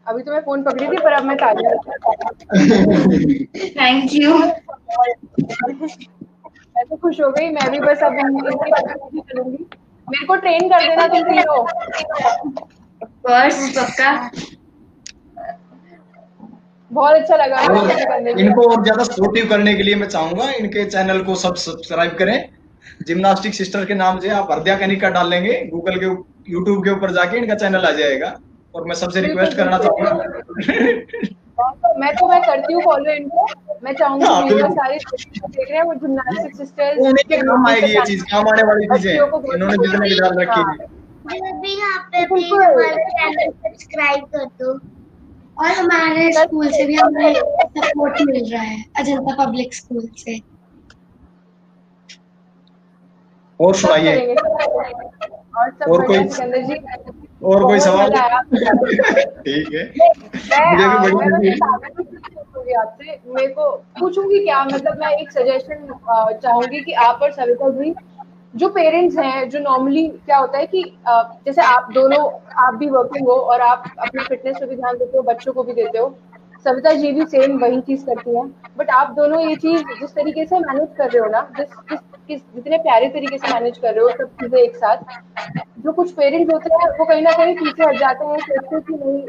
अभी तो मैं फोन पकड़ी थी पर अब मैं तालियां थैंक यू। मैं तो खुश हो गई, मैं भी बस अब इनकी तरह चलूंगी। मेरे को ट्रेन कर देना तुम तीनों। कोर्स पक्का। बहुत अच्छा लगा मुझे करने के इनको और ज्यादा सपोर्टिव करने के लिए मैं चाहूंगा इनके चैनल को सब सब्सक्राइब करें। जिम्नास्टिक सिस्टर के नाम से आप हृदया कनिका डाल लेंगे गूगल के यूट्यूब के ऊपर जाके इनका चैनल आ जाएगा। और मैं सबसे रिक्वेस्ट करना चाहूंगा मैं करती हूँ फॉलो इनको। मैं चाहूंगी हाँ, व्यूअर्स सारे देख रहे हैं वो जिम्नास्टिक सिस्टर्स उन्हीं के काम आएगी ये चीज, काम आने वाली चीजें इन्होंने जितने भी डाल रखी है। भी यहाँ पे प्लीज हमारे चैनल सब्सक्राइब कर दो। और हमारे स्कूल से भी हमें सपोर्ट मिल रहा है, अजंता पब्लिक स्कूल से। और सुनाइए, और कोई सवाल? ठीक है, मुझे भी बड़ी खुशी है आपसे। मेरे को पूछूंगी क्या, मतलब मैं एक सजेशन चाहूंगी कि आप और सविता जी जो पेरेंट्स हैं, जो नॉर्मली क्या होता है कि जैसे आप दोनों, आप भी वर्किंग हो और आप अपने फिटनेस पे भी ध्यान देते हो, बच्चों को भी देते हो, सविता जी भी सेम वही चीज करती हैं, बट आप दोनों ये चीज जिस तरीके से मैनेज कर रहे हो ना, जितने प्यारे तरीके से मैनेज कर रहे हो सब चीजें एक साथ, जो कुछ पेरेंट्स होते हैं वो कहीं ना कहीं पीछे हट जाते हैं, सोचते कि नहीं,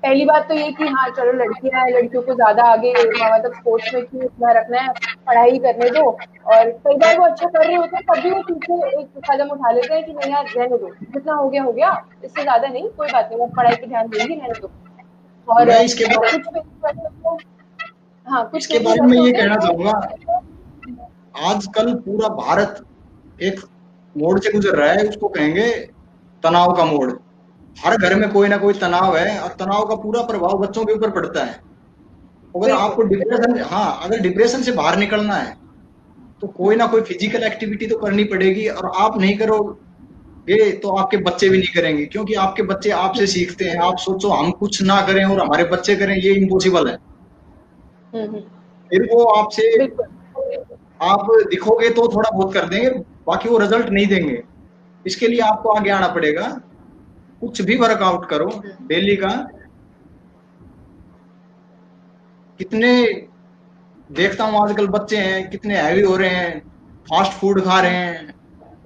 पहली बात तो ये कि हाँ चलो लड़कियां हैं, लड़कियों को ज्यादा आगे मतलब स्पोर्ट्स में क्यों इतना रखना है, पढ़ाई करने दो। और कई बार वो अच्छा कर रहे होते हैं तब भी वो पीछे एक कदम उठा लेते हैं कि नहीं यार रहने दो, जितना हो गया, इससे ज्यादा नहीं, कोई बात नहीं, मैं पढ़ाई पे ध्यान दूंगी, रहने दो। और इसके बारे में ये कहना चाहूंगा, आजकल पूरा भारत एक मोड़ से गुजर रहा है, उसको कहेंगे तनाव का मोड़। हर घर में कोई ना कोई तनाव है और तनाव का पूरा प्रभाव बच्चों के ऊपर पड़ता है। अगर आपको डिप्रेशन, हाँ अगर डिप्रेशन से बाहर निकलना है तो कोई ना कोई फिजिकल एक्टिविटी तो करनी पड़ेगी, और आप नहीं करोगे तो आपके बच्चे भी नहीं करेंगे, क्योंकि आपके बच्चे आपसे सीखते हैं। आप सोचो हम कुछ ना करें और हमारे बच्चे करें, ये इम्पॉसिबल है। फिर वो आपसे, आप दिखोगे तो थोड़ा बहुत कर देंगे, बाकी वो रिजल्ट नहीं देंगे। इसके लिए आपको आगे आना पड़ेगा, कुछ भी वर्कआउट करो डेली का। कितने देखता हूँ आजकल बच्चे हैं कितने हैवी हो रहे हैं, फास्ट फूड खा रहे हैं,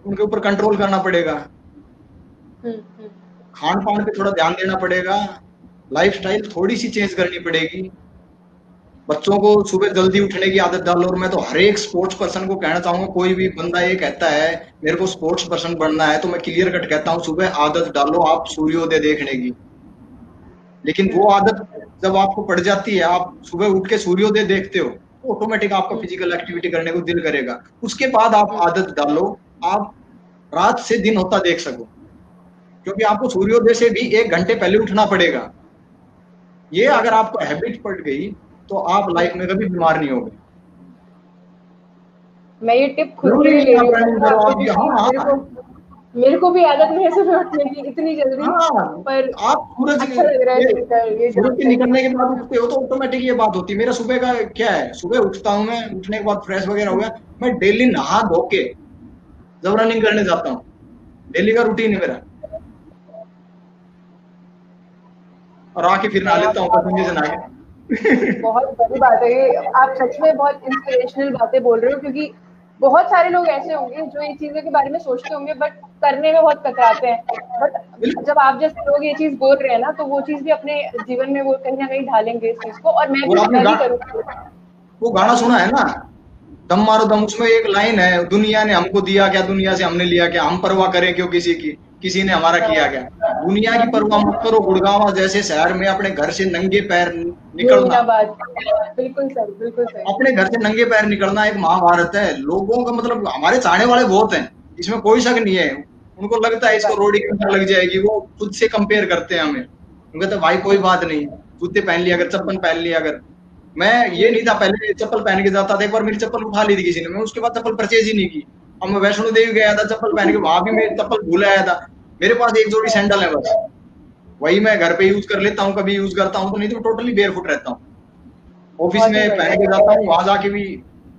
उनके ऊपर कंट्रोल करना पड़ेगा। खान पान पे थोड़ा ध्यान देना पड़ेगा, लाइफस्टाइल थोड़ी सी चेंज करनी पड़ेगी। बच्चों को सुबह जल्दी उठने की आदत डालो। और मैं तो हर एक स्पोर्ट्स पर्सन को कहना चाहूंगा, कोई भी बंदा ये कहता है मेरे को स्पोर्ट्स पर्सन बनना है, तो मैं क्लियर कट कहता हूँ सुबह आदत डालो आप सूर्योदय देखने की। लेकिन वो आदत जब आपको पड़ जाती है, आप सुबह उठ के सूर्योदय देखते हो, तो ऑटोमेटिक आपको फिजिकल एक्टिविटी करने को दिल करेगा। उसके बाद आप आदत डालो, आप रात से दिन होता देख सको, क्योंकि आपको सूर्योदय से भी 1 घंटे पहले उठना पड़ेगा। ये अगर आपको हैबिट पड़ गई तो आप लाइफ में कभी बीमार नहीं होगे। मैं ये टिप खुद के लिए ले रही हूँ, मेरे को भी आदत नहीं है सुबह उठने की इतनी जल्दी। पर आप सूरज अच्छा लग रहा है सूरज के निकलने के बाद उठते हो तो ऑटोमेटिक ये बात होती है। मेरा सुबह का क्या है, सुबह उठता हूँ मैं, उठने के बाद फ्रेश वगैरह हो गया, मैं डेली नहा धो के जब रनिंग करने जाता हूँ। डेली का रूटीन है मेरा, और आके फिर नहा लेता हूँ पसीने से नहा के। बहुत बड़ी बात है ये, आप सच में बहुत इंस्पिरेशनल बातें बोल रहे हो, क्योंकि बहुत सारे लोग ऐसे होंगे जो ये चीजों के बारे में सोचते होंगे बट करने में बहुत कतराते हैं। बट जब आप जैसे लोग ये चीज बोल रहे हैं ना, तो वो चीज भी अपने जीवन में वो कहीं ना कहीं ढालेंगे इस चीज को। और मैं भी करूँगी। वो गाना सुना है ना, दम मारो दम, उसमें एक लाइन है, दुनिया ने हमको दिया क्या, दुनिया से हमने लिया क्या, हम परवाह करें क्यों किसी की, किसी ने हमारा किया क्या। दुनिया की परवाह मत करो, गुड़गांव जैसे शहर में अपने घर से नंगे पैर निकलना, बिल्कुल सर, बिल्कुल सर। अपने घर से नंगे पैर निकलना एक महाभारत है। लोगों का मतलब, हमारे चाहने वाले बहुत हैं, इसमें कोई शक नहीं है। उनको लगता है इसको रोड की लग जाएगी, वो खुद से कंपेयर करते हैं हमें। उनका तो भाई कोई बात नहीं, जूते पहन लिया अगर, चप्पल पहन लिया अगर। मैं ये नहीं था पहले चप्पल पहन के जाता था, एक बार मेरी चप्पल उठा ली थी किसी ने, मैं उसके बाद चप्पल परचेज ही नहीं की। अब मैं वैष्णो देवी गया था चप्पल पहन के, वहां भी मेरी चप्पल भूल आया था। मेरे पास एक जोड़ी सैंडल है बस, वही मैं घर पे यूज कर लेता हूँ, कभी यूज करता हूँ तो, नहीं तो टोटली बेयरफुट रहता हूँ। ऑफिस में पहन के जाता हूँ, वहां जाके भी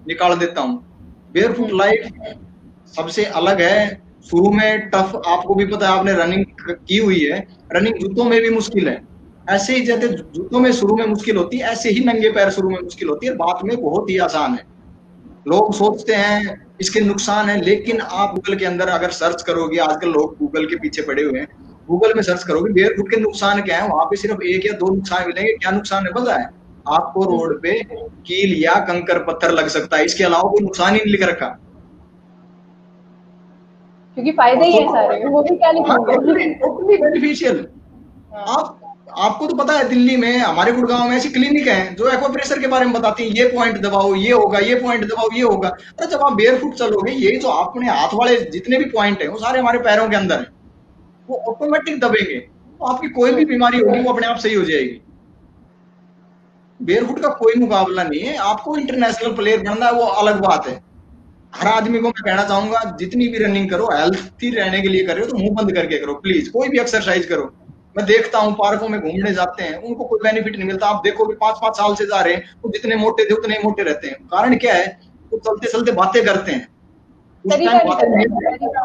निकाल देता हूँ। बेयरफुट लाइफ सबसे अलग है। शुरू में टफ, आपको भी पता है, आपने रनिंग की हुई है, रनिंग जूतों में भी मुश्किल है। ऐसे ही जैसे जूतों में शुरू में मुश्किल होती है, ऐसे ही नंगे पैर शुरू में मुश्किल होती है, बाद में बहुत ही आसान है। लोग सोचते हैं इसके नुकसान है, लेकिन आप गूगल के अंदर अगर सर्च करोगे, आजकल लोग गूगल के पीछे पड़े हुए हैं, गूगल में सर्च करोगे बेयरफुट के नुकसान क्या है, वहां पे सिर्फ 1 या 2 नुकसान मिलेंगे। क्या नुकसान है पता है आपको? रोड पे कील या कंकर पत्थर लग सकता है, इसके अलावा कोई नुकसान ही नहीं लिख रखा, क्योंकि फायदे ही है सारे, वो भी क्या लिखेंगे बेनिफिशियल। आपको तो पता है दिल्ली में, हमारे गुड़गांव में ऐसी क्लिनिक है जो एक्वा प्रेशर के बारे में बताती है, ये पॉइंट दबाओ ये होगा, ये पॉइंट दबाओ ये होगा। अरे जब आप बेयरफुट चलोगे, ये जो अपने हाथ वाले जितने भी पॉइंट है वो सारे हमारे पैरों के अंदर है, वो ऑटोमेटिक दबेंगे, तो आपकी कोई भी बीमारी होगी वो अपने आप सही हो जाएगी। बेयरफुट का कोई मुकाबला नहीं है। आपको इंटरनेशनल प्लेयर बनना है, वो अलग बात है। हर आदमी को मैं कहना चाहूंगा, जितनी भी रनिंग करो, हेल्थी रहने के लिए कर रहे हो तो मुंह बंद करके करो प्लीज। कोई भी एक्सरसाइज करो, मैं देखता हूँ पार्कों में घूमने जाते हैं, उनको कोई बेनिफिट नहीं मिलता। आप देखोगे 5-5 साल से जा रहे हैं, वो जितने मोटे थे उतने मोटे रहते हैं। कारण क्या है? वो चलते चलते बातें करते हैं, उस टाइम बातें,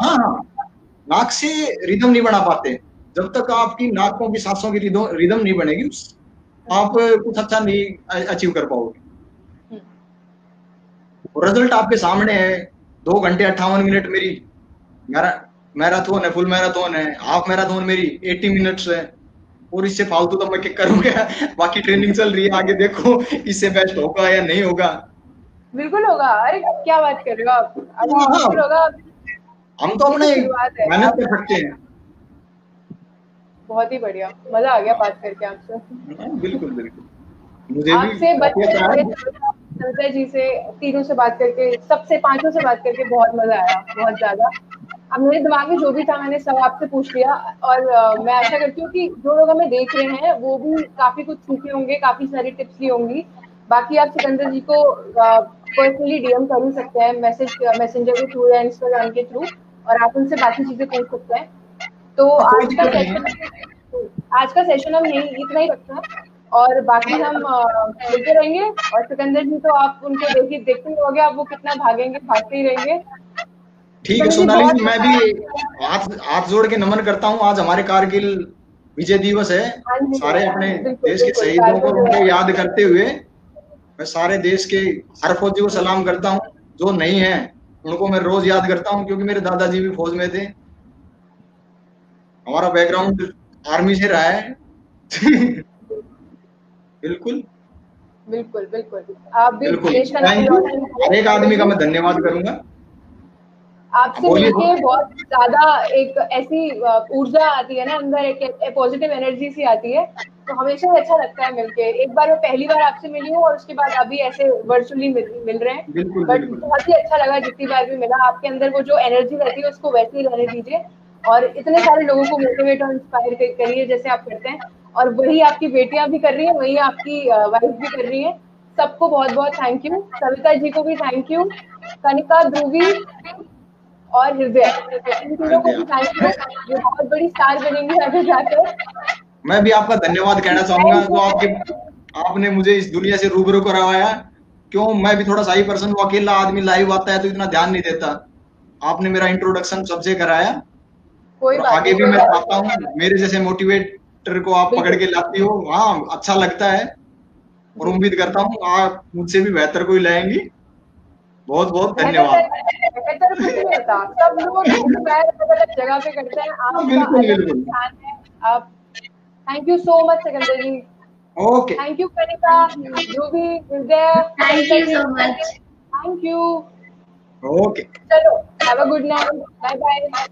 हाँ, नाक से रिदम नहीं बना पाते। जब तक आपकी नाकों की सांसों की रिदम नहीं बनेगी, आप कुछ अच्छा नहीं अचीव कर पाओगे। रिजल्ट आपके सामने है। 2 घंटे 58 मिनट मेरी मैराथन है, फुल मैराथन है, हाफ मैराथन मेरी 80 मिनट्स है, और इससे फालतू तो मैं क्या करूंगा। बाकी ट्रेनिंग चल रही है, आगे देखो इससे बेस्ट होगा या नहीं होगा। बिल्कुल होगा। अरे क्या बात कर रहे हो आप, बिल्कुल होगा। हम तो अपने मेहनत कर सकते हैं। बहुत ही बढ़िया, मजा आ गया बात करके आपसे। बिल्कुल बिल्कुल, मुझे आपसे सविता जी से, तीनों से बात करके, सबसे 5 से बात करके बहुत मजा आया, बहुत ज्यादा। अब मेरे दिमाग में जो भी था मैंने सब आपसे पूछ लिया, और मैं आशा करती हूँ कि जो लोग हमें देख रहे हैं वो भी काफी कुछ सीखे होंगे, काफी सारी टिप्स ली होंगी। बाकी आप सिकंदर जी को पर्सनली डीएम कर ही सकते हैं, मैसेंजर के थ्रू या इंस्टाग्राम के थ्रू, और आप उनसे बाकी चीजें पूछ सकते हैं। तो आज का सेशन हम यही इतना ही रखते हैं, और बाकी हम मिलते रहेंगे। और सिकंदर जी तो आप उनको देखते रहोगे, आप वो कितना भागेंगे, भागते ही रहेंगे। ठीक है सोनाली जी, मैं भी हाथ जोड़ के नमन करता हूँ। आज हमारे कारगिल विजय दिवस है। सारे अपने देश के शहीदों को उनको याद करते हुए मैं सारे देश के हर फौजी को सलाम करता हूँ। जो नहीं है उनको मैं रोज याद करता हूँ, क्योंकि मेरे दादाजी भी फौज में थे। हमारा बैकग्राउंड आर्मी से रहा है। बिल्कुल बिल्कुल बिल्कुल, आप भी देश का हर एक आदमी का मैं धन्यवाद करूंगा। आपसे मिलके बहुत ज्यादा एक ऐसी ऊर्जा आती है ना अंदर, एक पॉजिटिव एनर्जी सी आती है, तो हमेशा अच्छा लगता है मिलके। एक बार मैं पहली बार आपसे मिली हूँ, और उसके बाद अभी ऐसे वर्चुअली मिल रहे हैं, बट बहुत ही अच्छा लगा जितनी बार भी मिला। आपके अंदर वो जो एनर्जी रहती है उसको वैसे ही रहने दीजिए, और इतने सारे लोगों को मोटिवेट और इंस्पायर करिए जैसे आप करते हैं। और वही आपकी बेटियां भी कर रही हैं, वही आपकी वाइफ भी कर रही है। सबको बहुत बहुत थैंक यू। सविता जी को भी थैंक यू, कनिका, ध्रुवी और हृदय, इन तीनों को भी थैंक यू। ये बहुत बड़ी स्टार बनेंगी आगे जाकर। मैं भी आपका धन्यवाद कहना चाहूंगा, जो आपने मुझे इस दुनिया से रूबरू करवाया। क्यों, मैं भी थोड़ा शाही पर्सन हूँ, अकेला आदमी लाइव आता है तो इतना ध्यान नहीं देता। आपने मेरा इंट्रोडक्शन सबसे कराया, कोई बात आगे भी मैं चाहता हूँ मेरे जैसे मोटिवेटर को आप पकड़ के लाती हो। हाँ, अच्छा लगता है, और उम्मीद करता हूँ आप मुझसे भी बेहतर कोई लाएंगी। बहुत बहुत धन्यवाद। सब लोग अलग जगह पे करते हैं, आप thank you so much Sikandar ji. Okay, thank you Kanika, जो भी Hriday, thank you so much. Thank you. Okay. चलो, have a good night, bye bye.